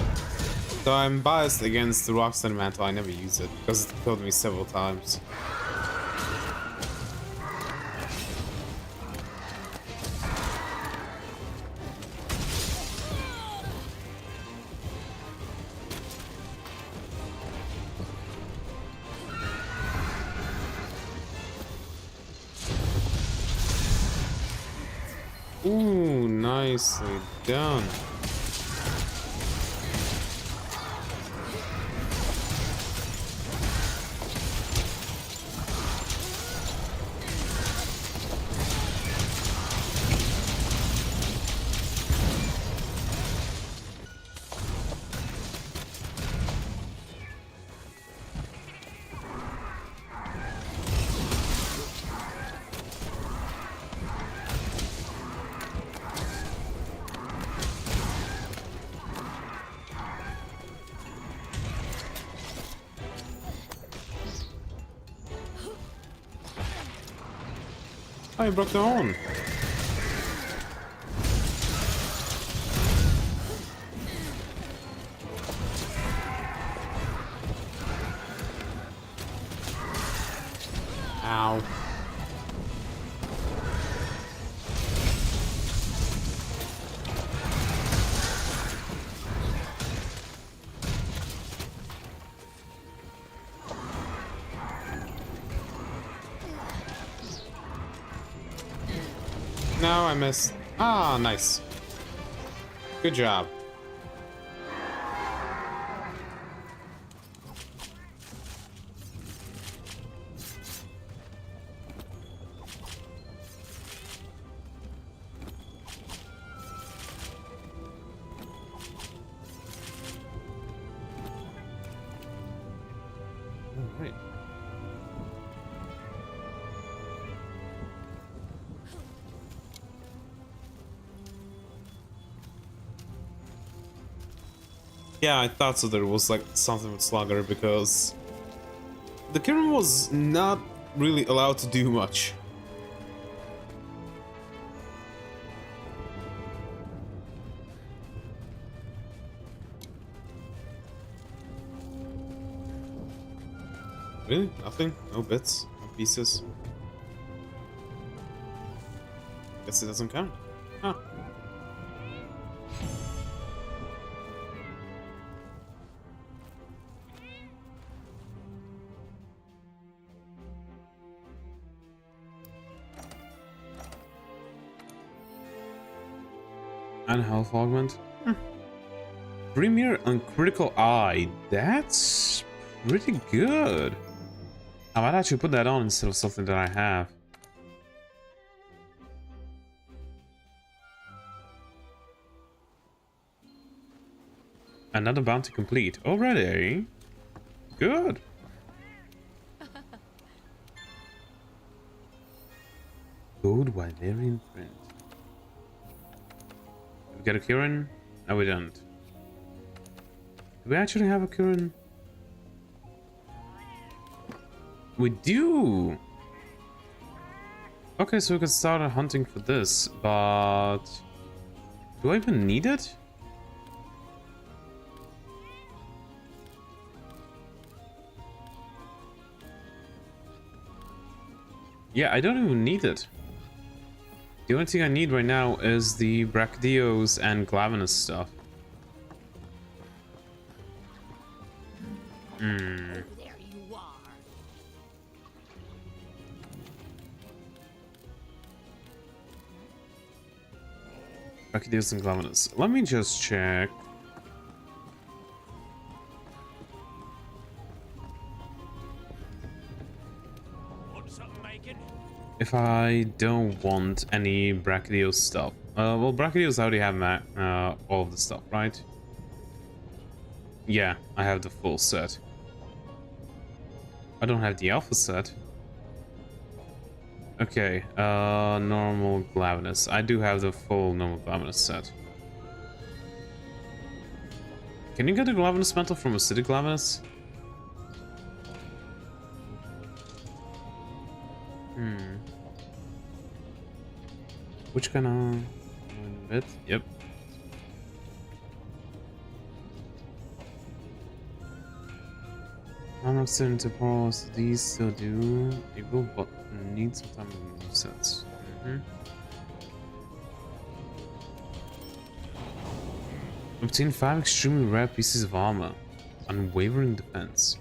Though I'm biased against the Rocksteady mantle, I never use it because it killed me several times. Ooh, nicely done. Oh, you broke the horn. Ow. No, I missed. Ah, nice. Good job. Great. Yeah, I thought so. There was like something with Slugger because the Kirin was not really allowed to do much. Really? Nothing? No bits? No pieces? Guess it doesn't count. Huh. And health augment. Premier and critical eye. That's pretty good. I might actually put that on instead of something that I have. Another bounty complete. Already? Good. Gold Wyverian print. We got a Kirin? No, we don't. Do we actually have a Kirin? We do! Okay, so we can start hunting for this, but... do I even need it? Yeah, I don't even need it. The only thing I need right now is the Brachydios and Glavenus stuff. There you are. Brachydios and Glavenus. Let me just check. If I don't want any Brachydios stuff. Well, Brachydios already have all of the stuff, right? Yeah, I have the full set. I don't have the alpha set. Okay, normal Glavenus. I do have the full normal Glavenus set. Can you get a Glavenus mantle from a city Glavenus? Which kind of bit? Yep. I'm not certain to pause. These still do. It will, but need some time in new sets. Obtain 5 extremely rare pieces of armor. Unwavering defense.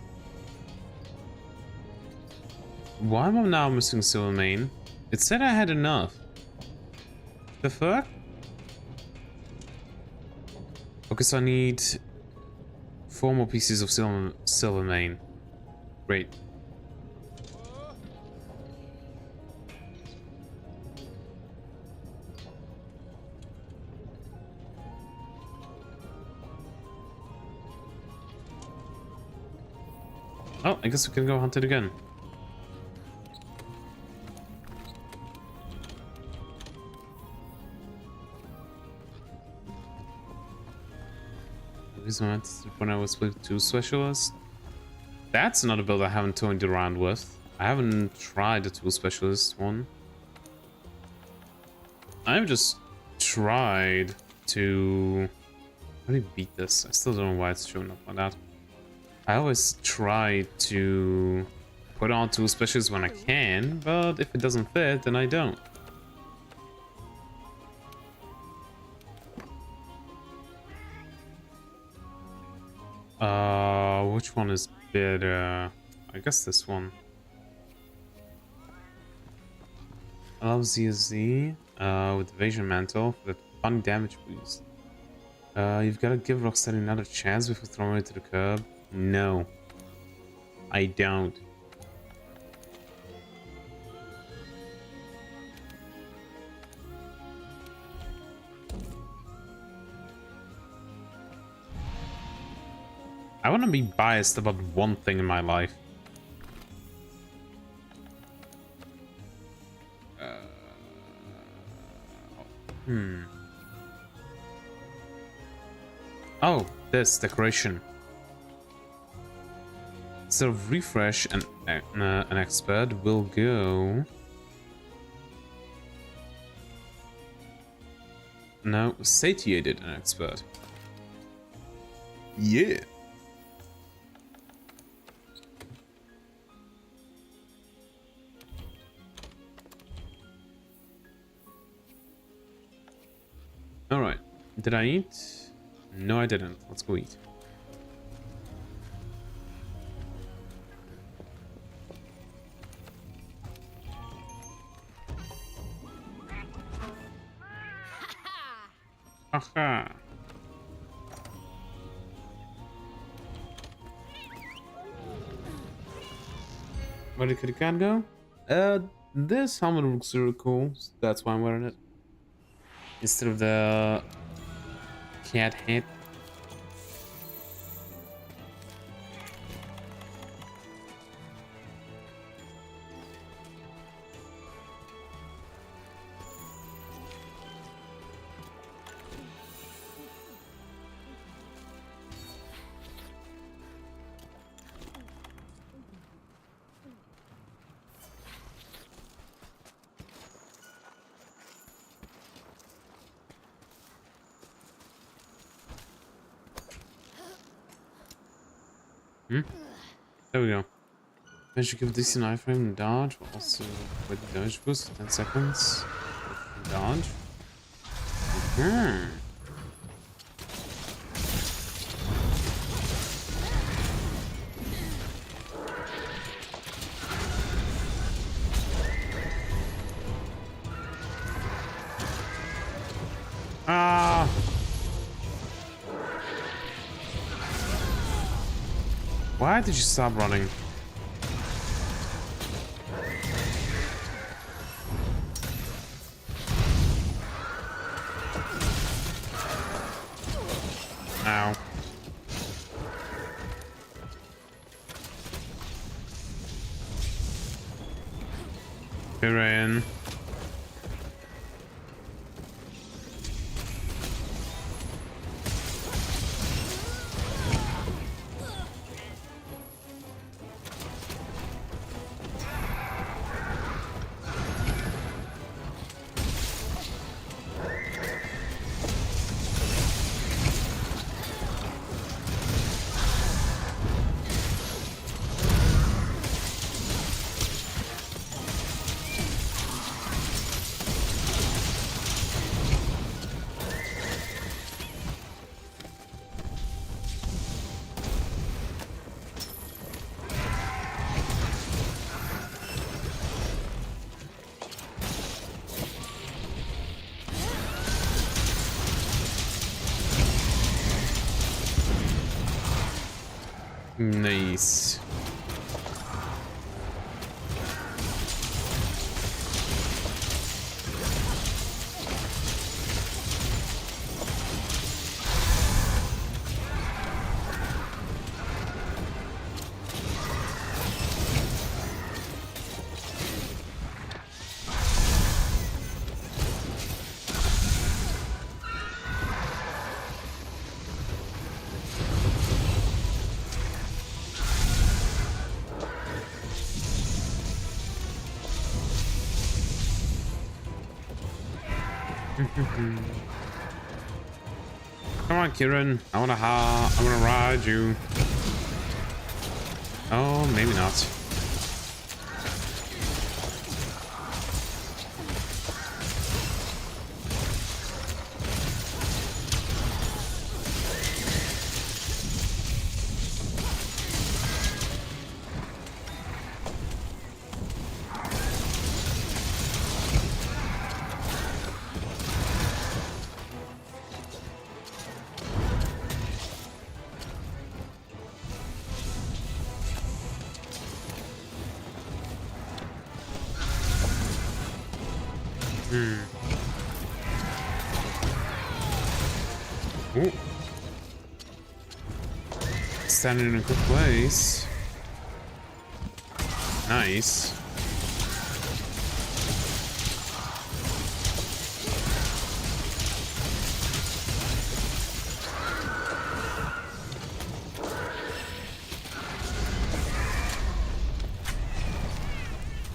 Why am I now missing Silvermane? It said I had enough. The fuck? Okay, so I need 4 more pieces of Silvermane. Great. Oh, I guess we can go hunt it again. When I was with 2 specialists. That's not a build I haven't toyed around with. I haven't tried the 2 specialist one. I've just tried to... how do you beat this? I still don't know why it's showing up like that. I always try to put on 2 specialists when I can, but if it doesn't fit, then I don't. Which one is better? I guess this one. I love ZSZ with Evasion Mantle for that fun damage boost. You've got to give Rocksteady another chance before throwing it to the curb. No, I don't. I want to be biased about one thing in my life. Oh, this decoration. So refresh and an expert will go. Now satiated an expert. Yeah. All right. Did I eat? No, I didn't. Let's go eat. Haha. Where did the cat go? This helmet looks really cool. So that's why I'm wearing it. Instead of the cat hat. There we go. I should give this an iframe and dodge. Also, with the dodge boost, 10 seconds. Dodge. Ah! Why did you stop running? Ow. F.E.A.R. Nice. Come on, Kieran. I wanna ride you. Oh, maybe not. Ooh. Standing in a good place. Nice.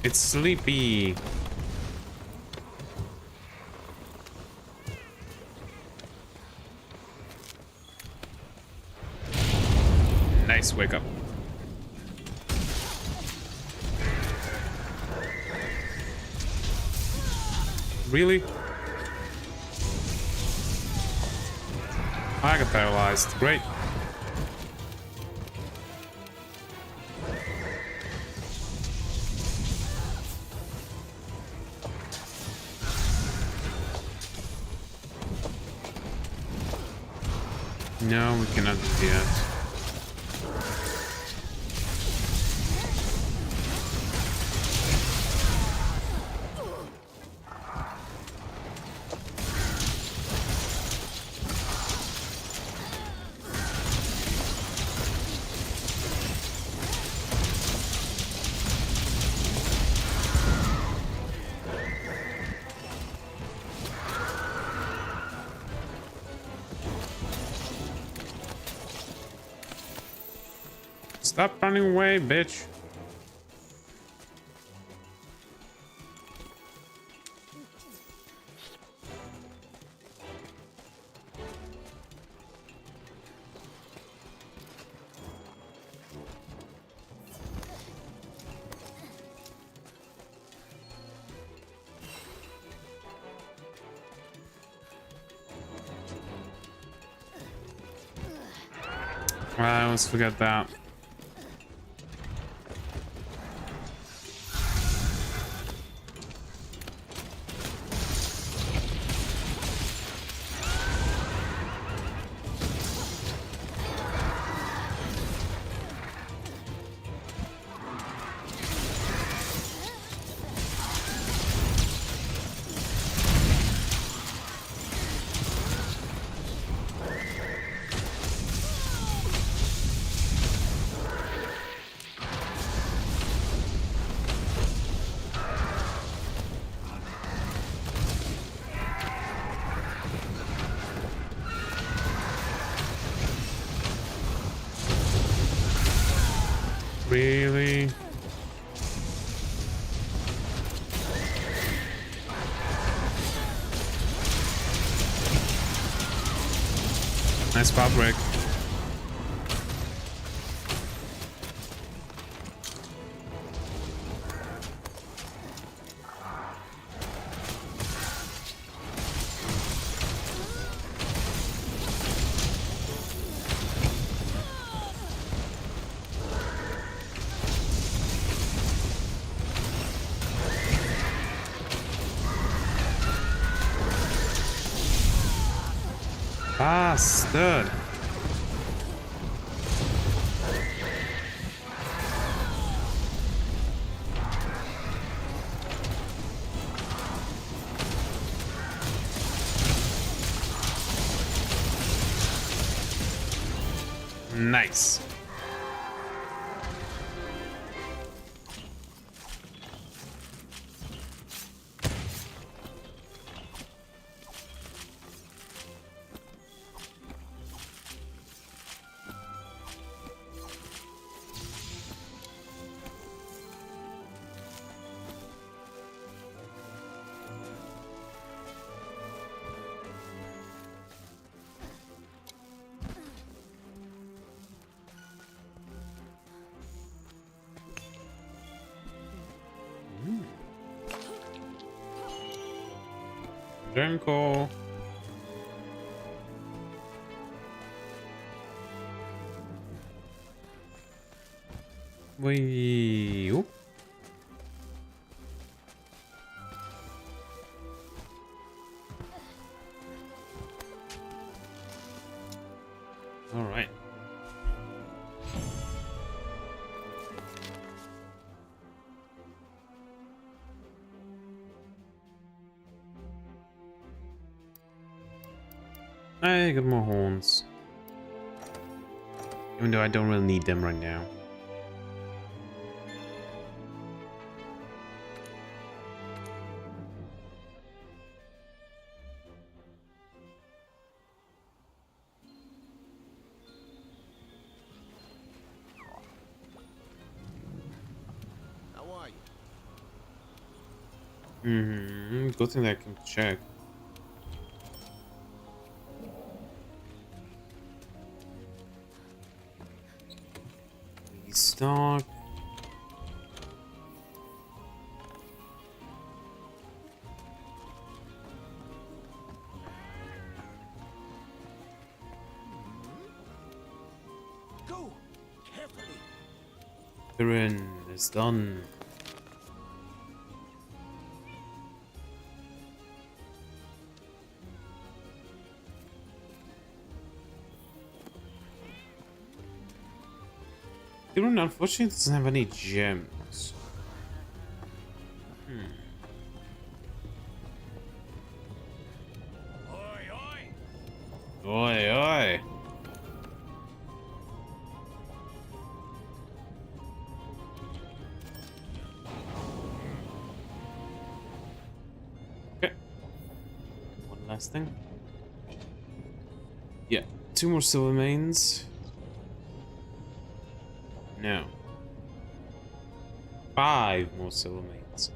It's sleepy. Nice, wake up. Really? I got paralyzed. Great. No, we cannot do that. Stop running away, bitch. I almost forgot that. Really? Nice pop break. Bastard. Nice. Junko. Wee. Oop. All right. I got more horns. Even though I don't really need them right now. How are you? Good thing I can check. Restock. Go carefully. Kirin is done. Kirin unfortunately doesn't have any gems. Oi, oi! Oi, oi. Okay. One last thing. Yeah, 2 more silver mains. No. 5 more silver mains.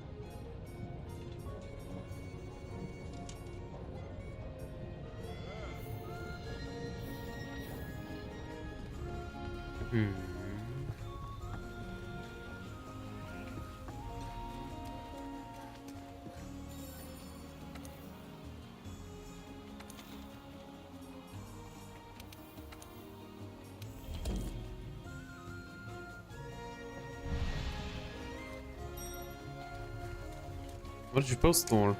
What did you post for?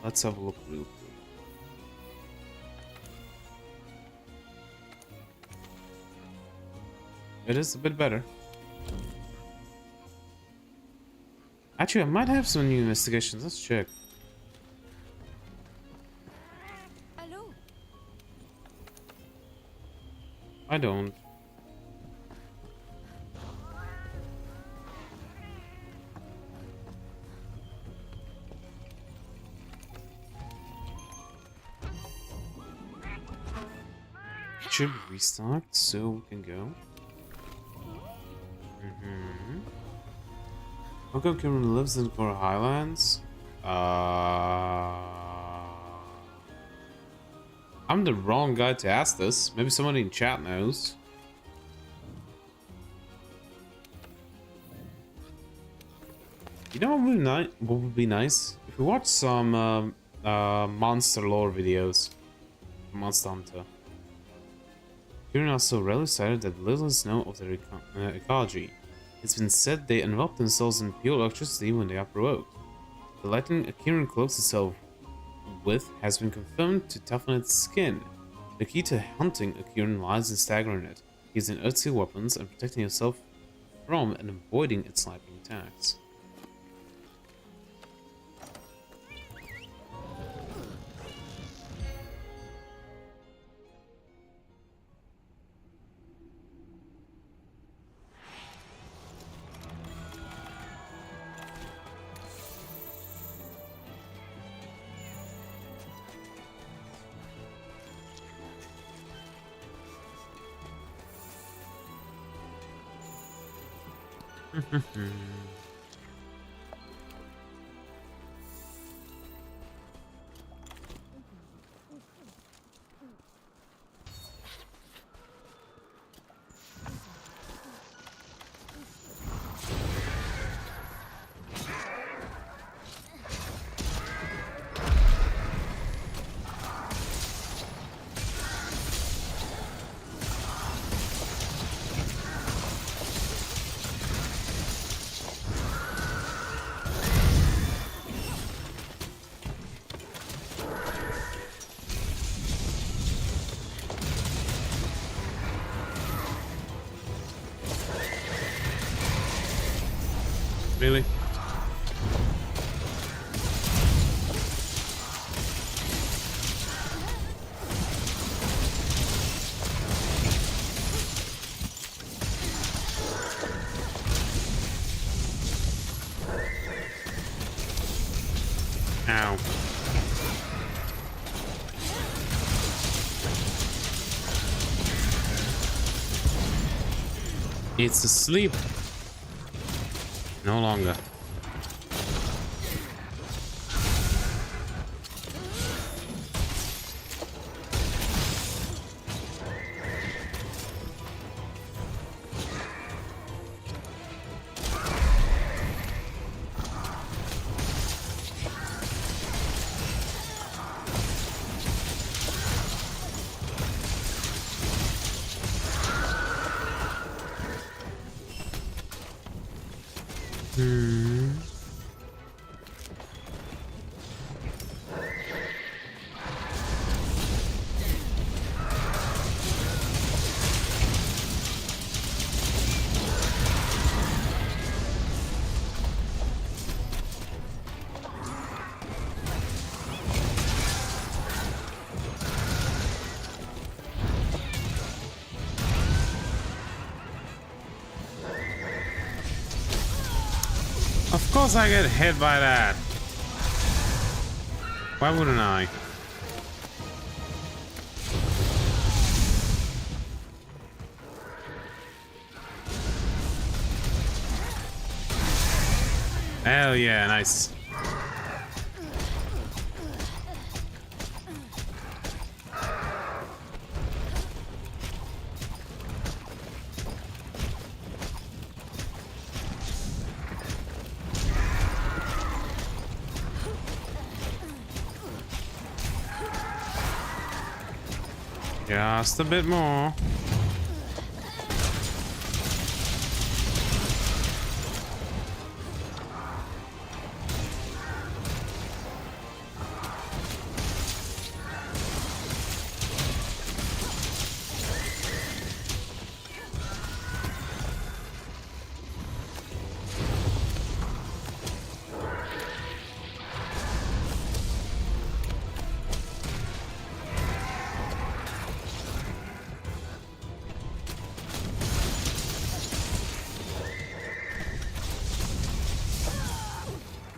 Let's have a look real quick. It is a bit better. Actually, I might have some new investigations. Let's check. Hello. I don't. Should be restocked, so we can go. How come Cameron lives in Core Highlands? I'm the wrong guy to ask this. Maybe somebody in chat knows. You know what would be nice? If we watch some monster lore videos. Monster Hunter. Kieran also rarely cited that little is known of their ecology. It's been said they envelop themselves in pure electricity when they are provoked. The lightning Kieran cloaks itself with has been confirmed to toughen its skin. The key to hunting a Kieran lies in staggering it, using earthly weapons and protecting yourself from and avoiding its sniping attacks. Really? Ow. It's asleep. No longer. Of course I get hit by that. Why wouldn't I? Hell yeah, nice. Just a bit more.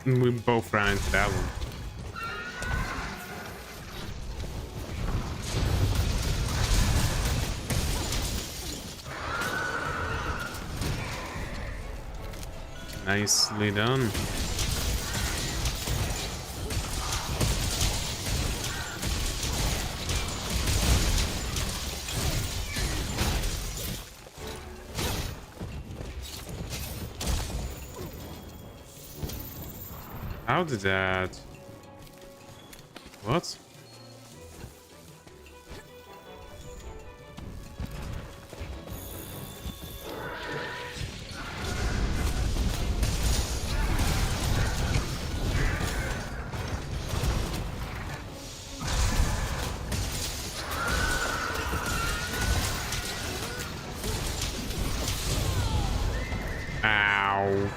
We both ran into that one. Nicely done. How did that? What? Ow.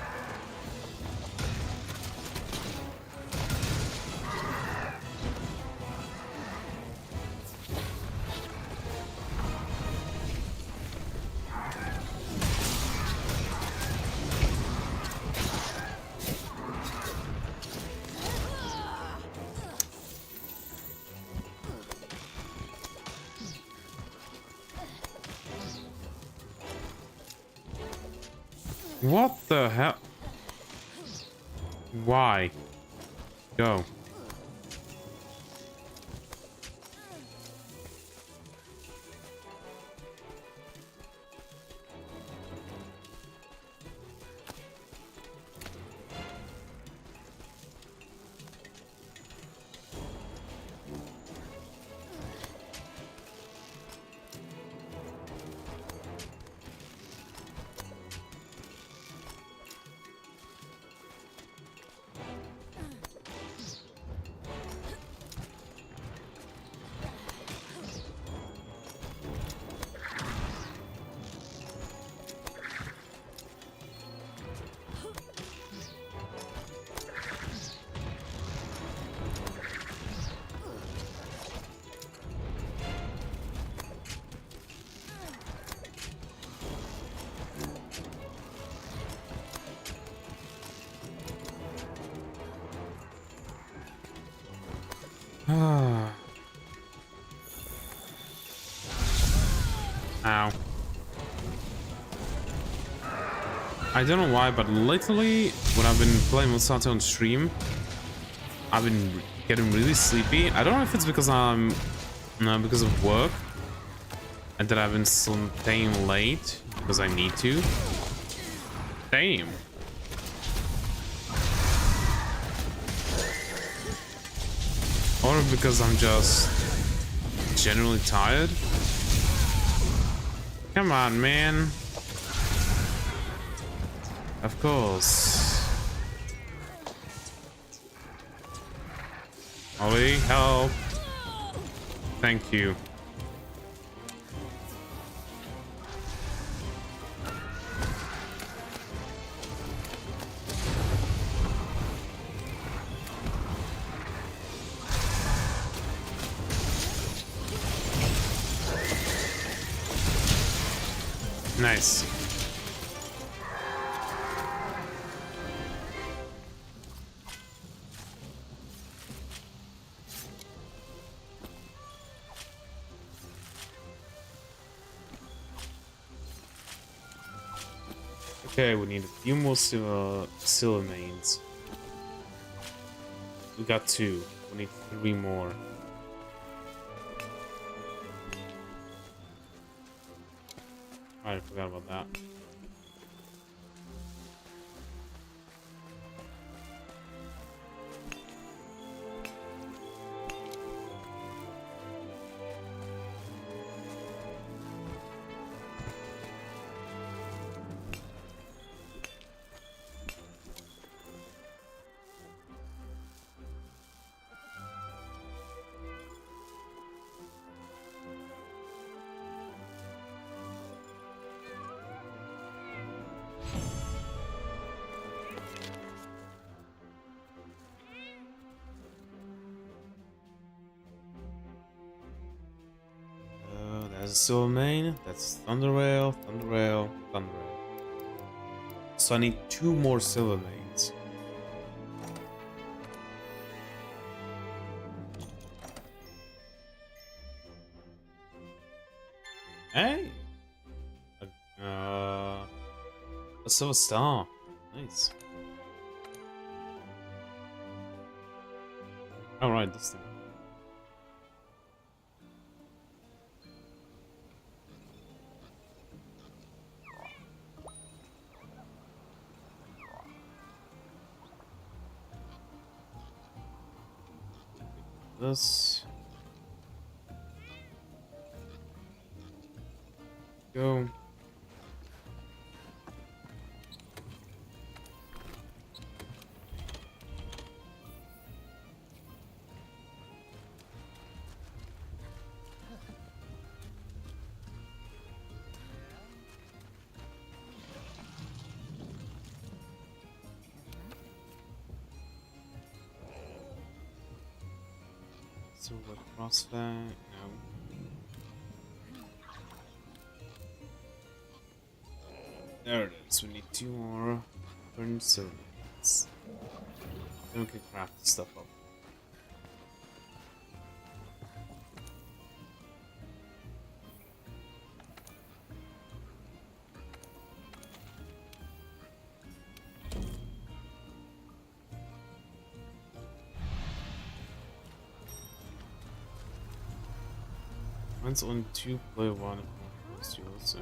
What the hell? Why? Go. Ow. I don't know why, but lately when I've been playing Monster Hunter on stream, I've been getting really sleepy. I don't know if it's because because of work and that I've been staying late because I need to. Damn. Or because I'm just generally tired. Come on, man. Of course. Ollie, help. Thank you. Nice. Okay, we need a few more silver mains. We got 2. We need 3 more. I forgot about that. There's a silver main. That's Underail, Underail, Underail. So I need 2 more silver mains. Hey! A silver star. Nice. Alright, this thing. This. Go. Silver crossfire, no. There it is, we need 2 more burning silver. Then we can craft the stuff up. Mine's only 2 play 1 duels.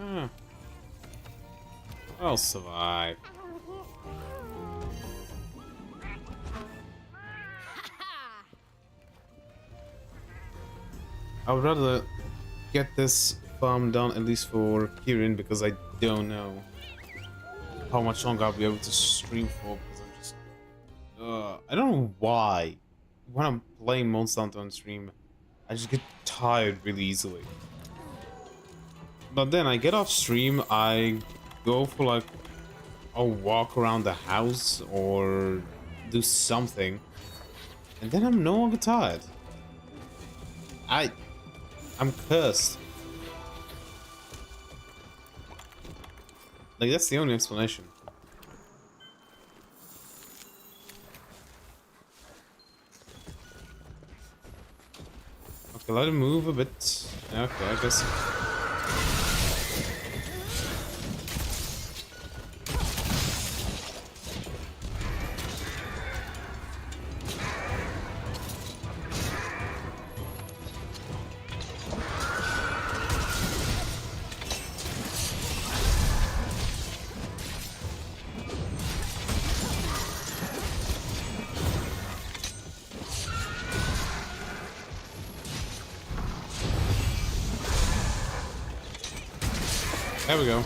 I'll survive. I would rather get this farm done at least for Kirin because I don't know how much longer I'll be able to stream for because I'm just I don't know why when I'm playing Monster Hunter on stream I just get tired really easily. But then I get off stream, I go for like a walk around the house or do something, and then I'm no longer tired. I'm cursed. Like that's the only explanation. Okay, let him move a bit. Okay, I guess. There we go.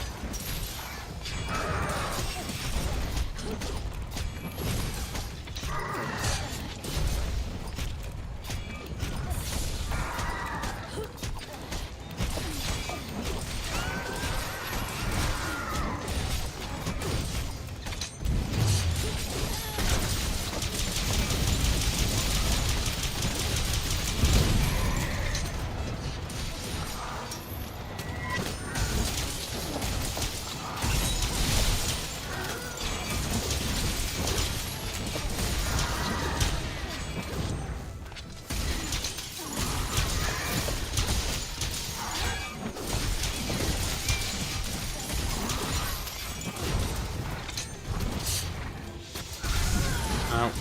Ow.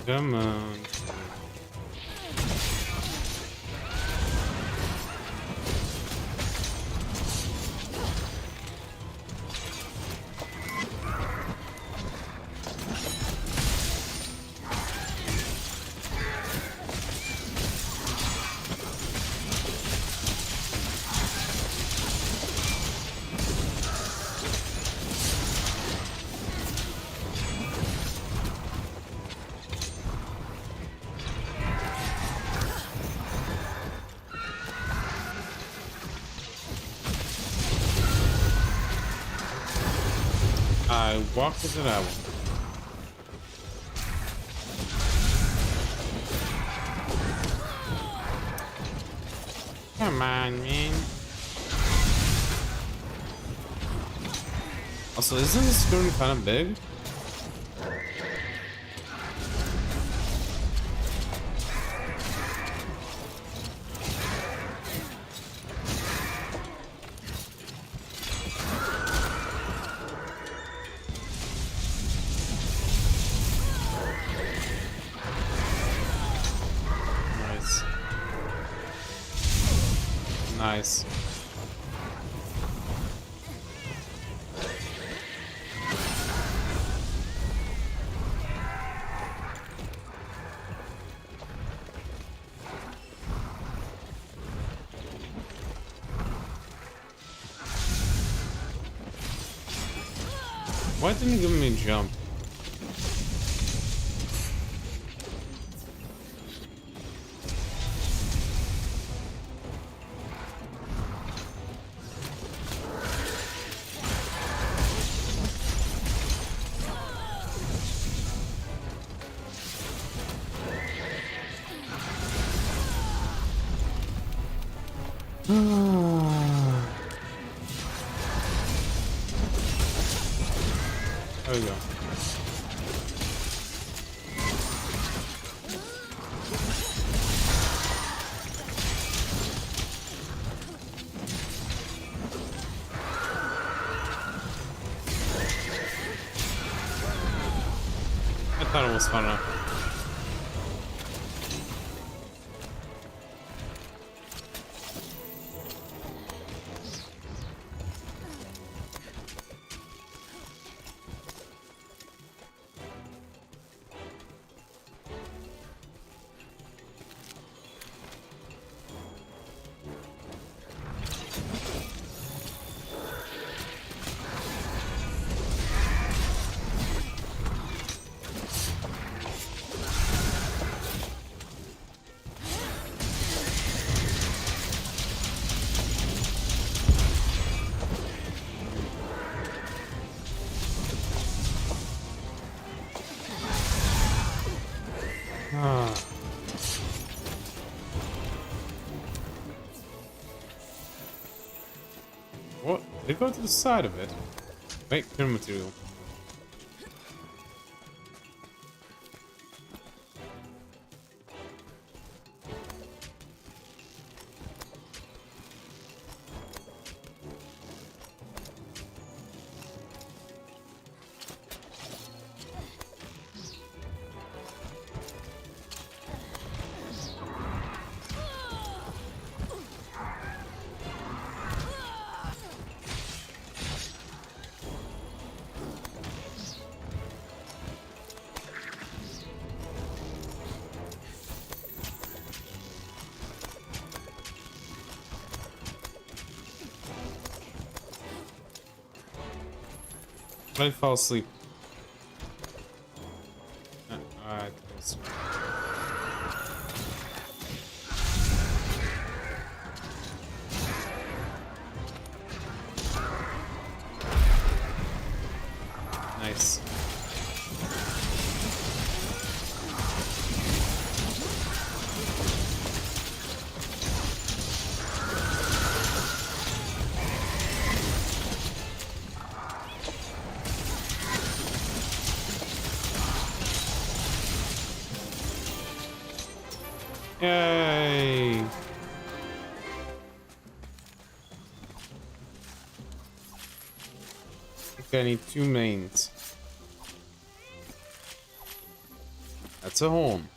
Come on. I walked into that one. Come on, man. Also, isn't this screen kind of big? Nice. Why didn't it give me a jump? There we go. I thought it was fun enough. What? They go to the side of it. Wait, clear material. I fall asleep. Alright, close. Nice. Yay! Okay, I need 2 mains. That's a horn.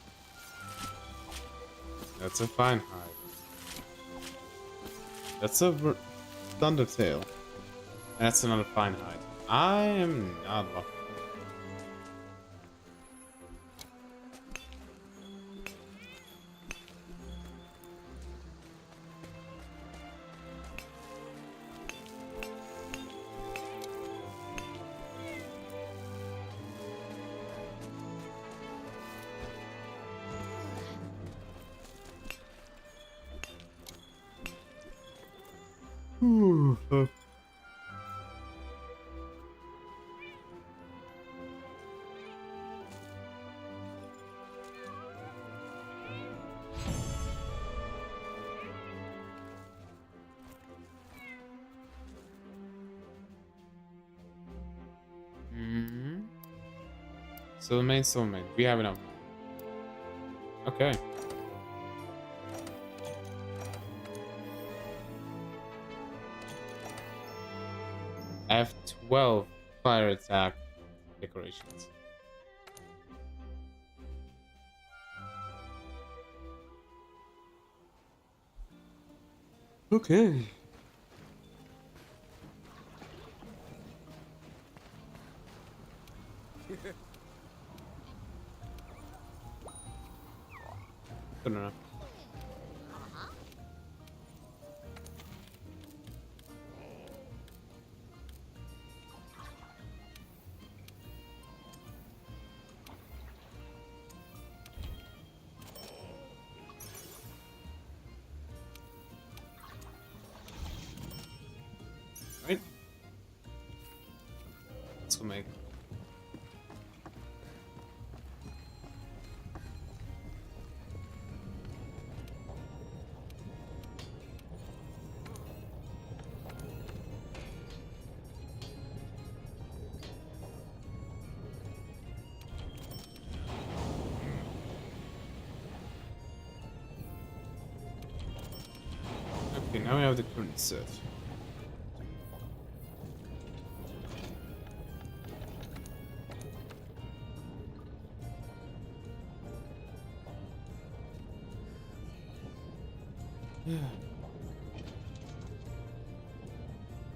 That's a fine hide. That's a Thundertail. That's another fine hide. I am not lucky. So main, so main. We have enough. Okay. I have 12 fire attack decorations. Okay. Good enough. Right. Let's go make. Okay, now we have the current set. Yeah.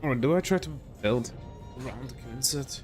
Or do I try to build around the current set?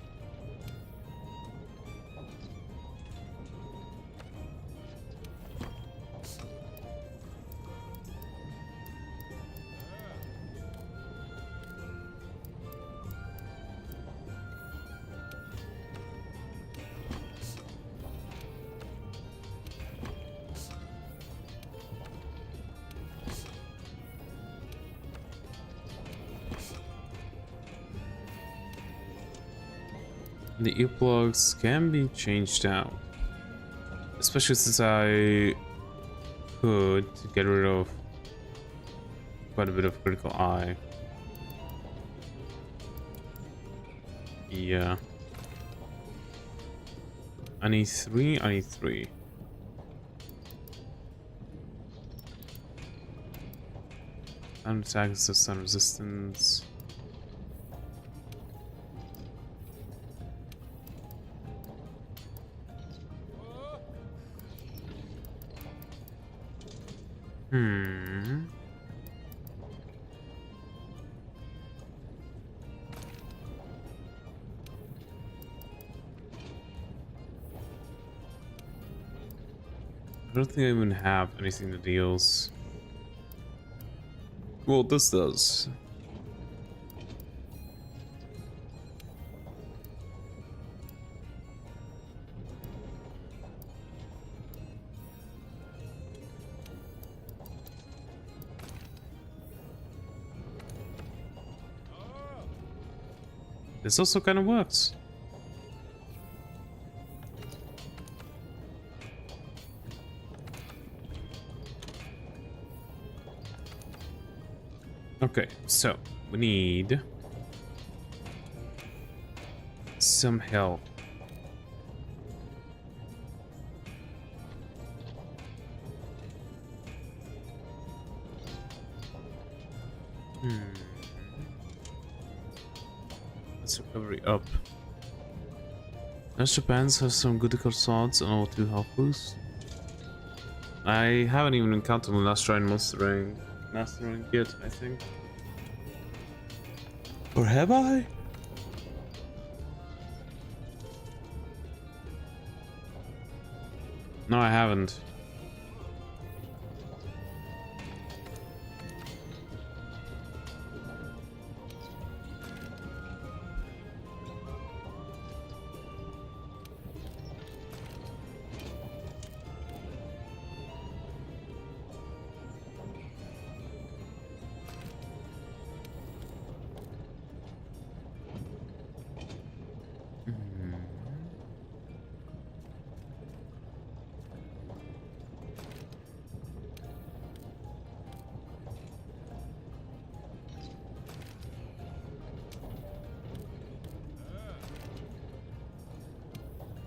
The earplugs can be changed out, especially since I could get rid of quite a bit of critical eye. Yeah. I need 3, I need 3. Sound attack, sound resistance. I don't think I even have anything that deals. Well, this does. This also kind of works. Okay, so we need some help. Let's recovery up. Most Japans have some Gothic swords and over 2 health boosts. I haven't even encountered the last shrine mastering yet, I think. Or have I? No, I haven't.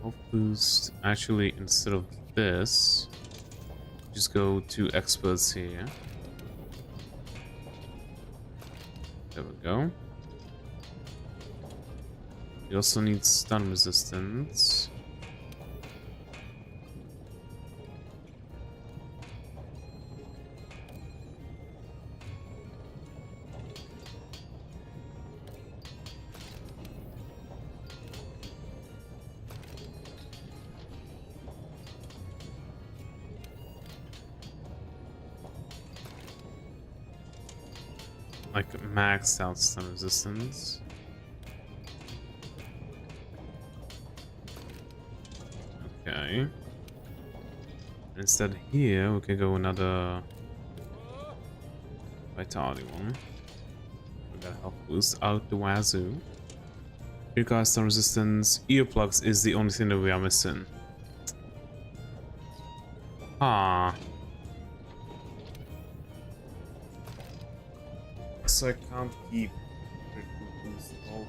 Health boost. Actually, instead of this, just go to experts here. There we go. You also need stun resistance. Like maxed out stun resistance. Okay. Instead here we can go another vitality one. We got a health boost out the wazoo. Requires stun resistance. Earplugs is the only thing that we are missing. Ah. So I can't keep critical boost all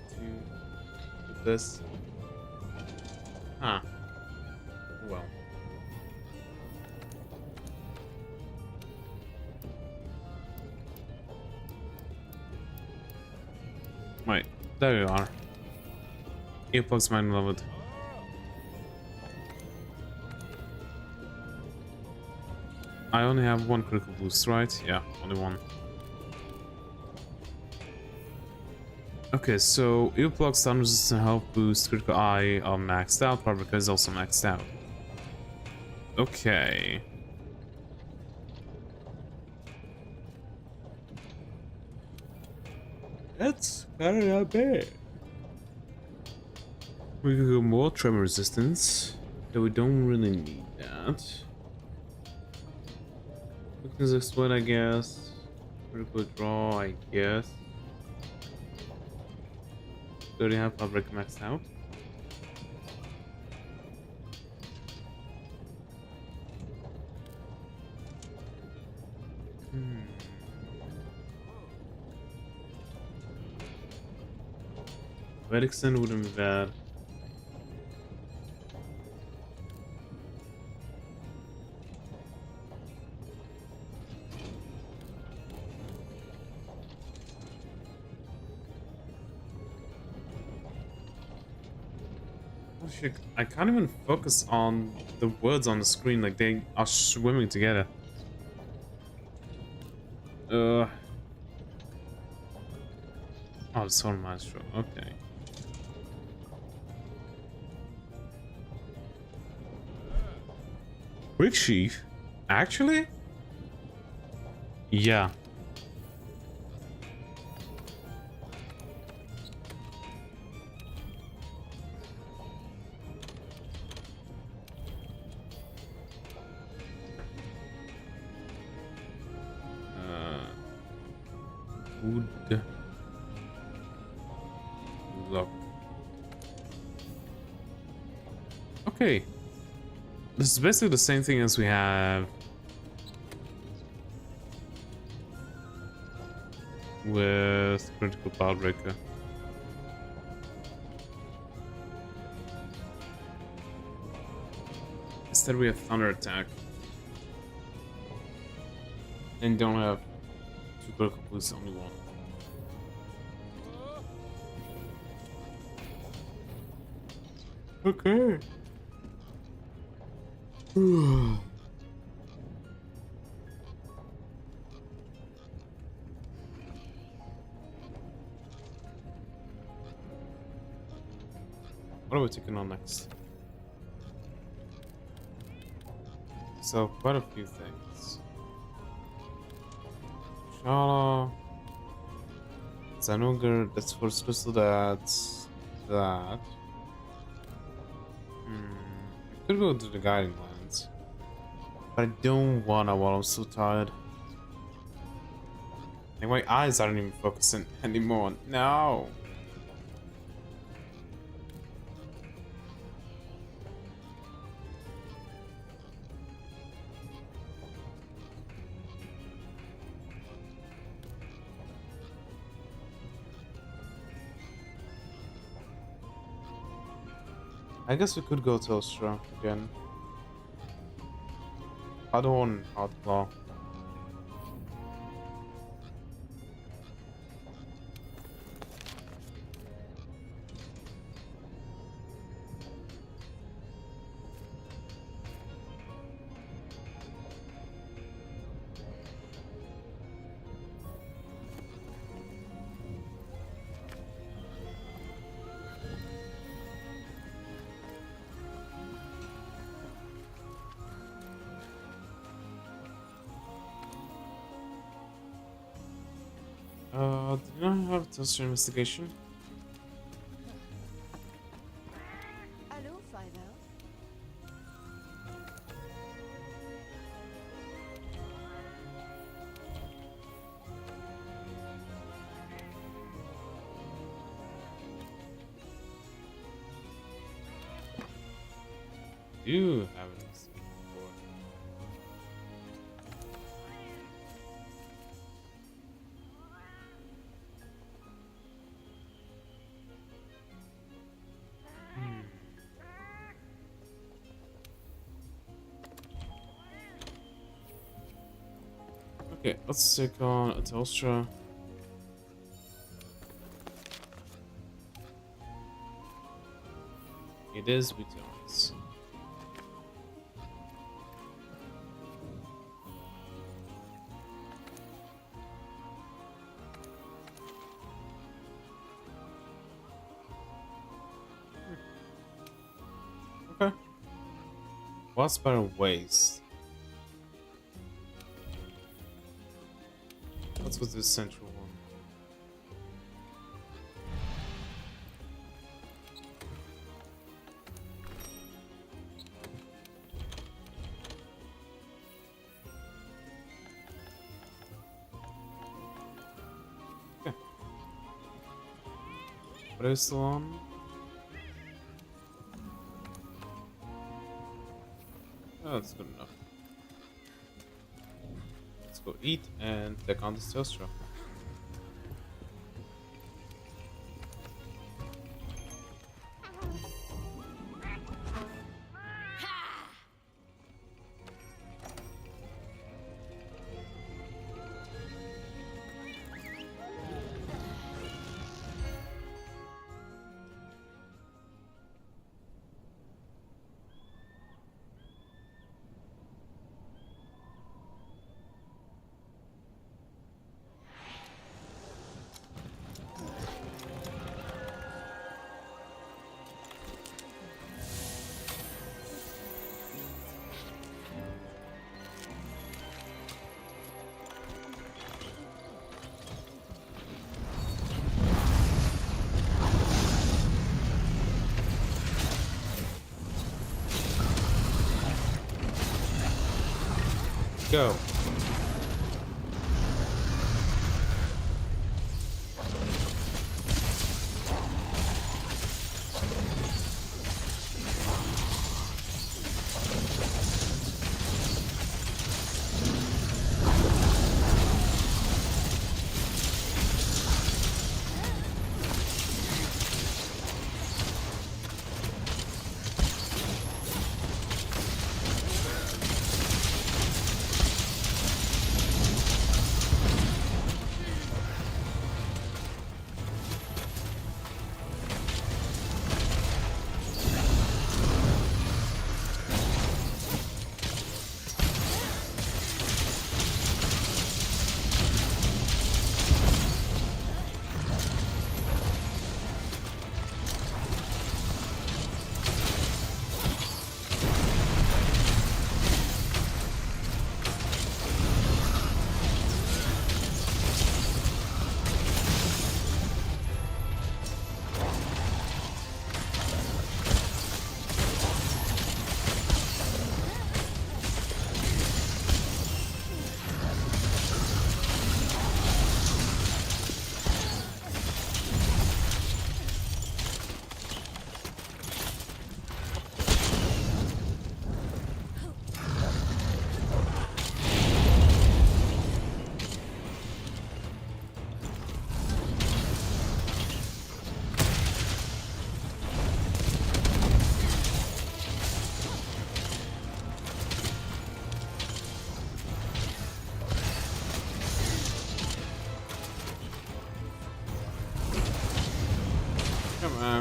to with this. Huh. Well. Right, there you are. Earplugs, my beloved. I only have one critical boost, right? Yeah, only one. Okay, so earplugs, stun resistance, health boost, critical eye are maxed out. Paprika is also maxed out. Okay. That's kind of not bad. We could go more tremor resistance, though we don't really need that. Weakness exploit, I guess. Critical draw, I guess. We already have Fabric maxed out. Redixon wouldn't be bad. Oh shit, I can't even focus on the words on the screen, like they are swimming together. Oh, the Sword Maestro, okay. Quick Sheath? Actually? Yeah. Wood. Okay. This is basically the same thing as we have with Critical Power Breaker. Instead we have Thunder Attack. And don't have two critical boosts, only one. Okay. What are we taking on next? So, quite a few things. Shala. Zanuger, that's first crystal, that's that. I could go to the Guiding Lands. But I don't wanna while I'm so tired. And my eyes aren't even focusing anymore. No! I guess we could go to Ostra again. I don't want Outlaw. Did I have Toaster investigation? Hello, 5L. You haven't seen before. Okay, let's take on a Telstra. It is Vietcong. Okay. What's better waste? Let's go to the central one. Okay. What is still on? Oh, that's good enough. Let's go eat and take on this Telstra. Go.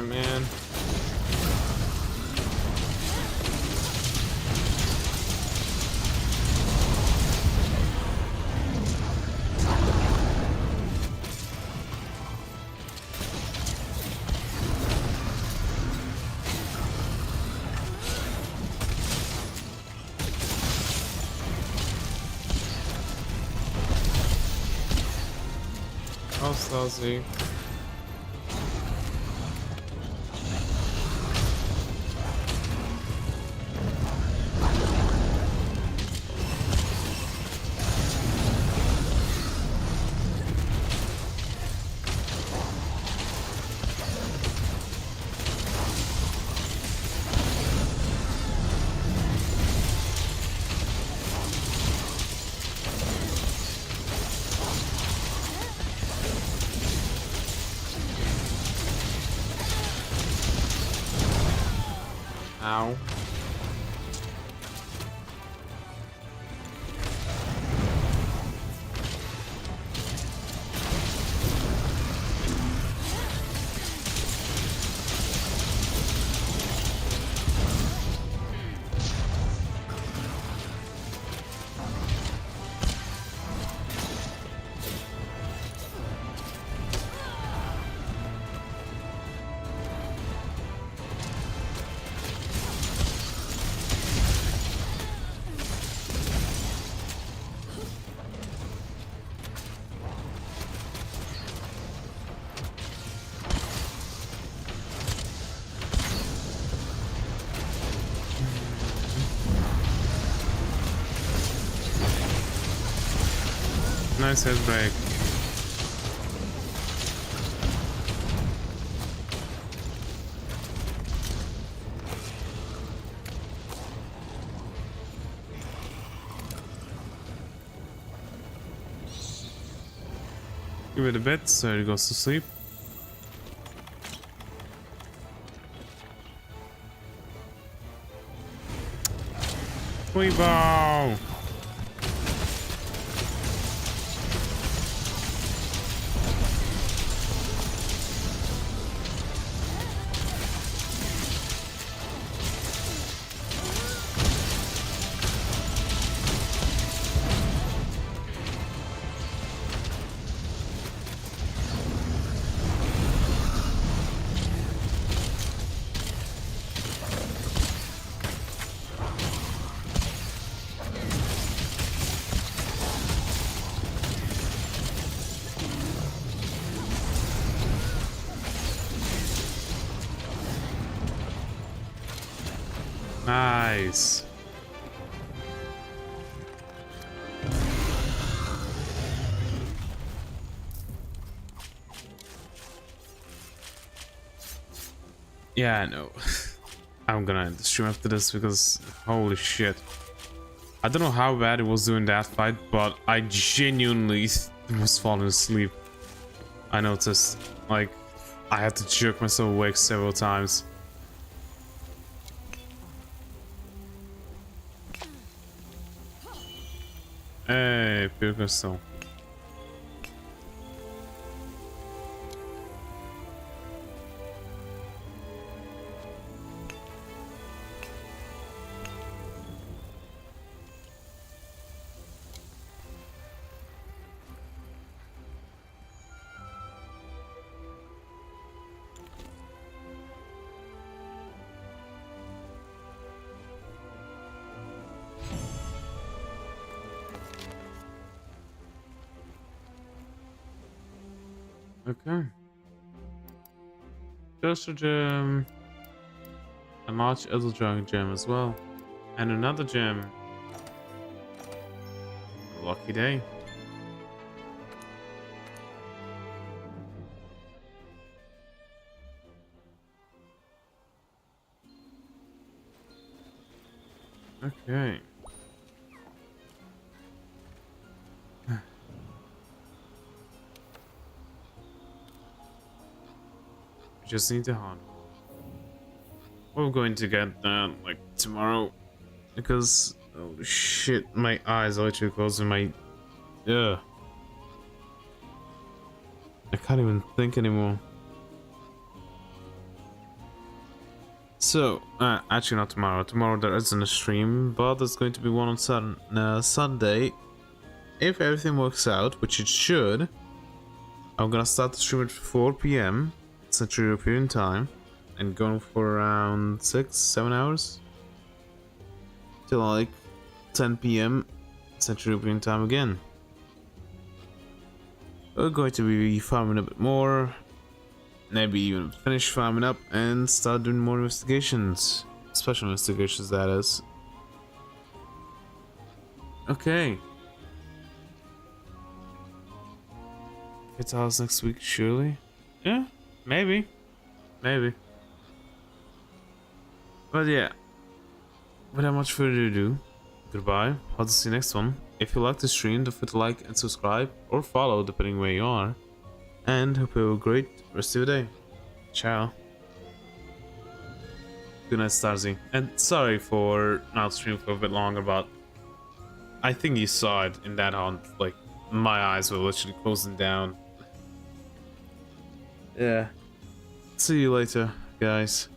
time, man. Oh, Stasi. Ow. Nice head break. Give it a bit so it goes to sleep. Weebo! Nice. Yeah, I know. I'm gonna end the stream after this because holy shit. I don't know how bad it was doing that fight, but I genuinely was falling asleep. I noticed, like, I had to jerk myself awake several times. Hey, pure crystal. Okay. Just a gem. A large Eldritch gem as well. And another gem. Lucky day. Okay. Just need to hunt. We're going to get that like tomorrow because oh shit, my eyes are literally closing. My I can't even think anymore. So, actually not tomorrow. Tomorrow there isn't a stream, but there's going to be one on Sunday. If everything works out, which it should, I'm gonna start the stream at 4 PM Central European time and going for around 6-7 hours till like 10 PM Central European time again. We're going to be farming a bit more, maybe even finish farming up and start doing more investigations, special investigations that is. Okay. It's ours next week, surely? Yeah, maybe. Maybe. But yeah. Without much further ado, goodbye. Hope to see you next one. If you like the stream, don't forget to like and subscribe, or follow depending where you are. And hope you have a great rest of your day. Ciao. Good night, Starzy. And sorry for not streaming for a bit longer, but I think you saw it in that hunt. Like, my eyes were literally closing down. Yeah. See you later, guys.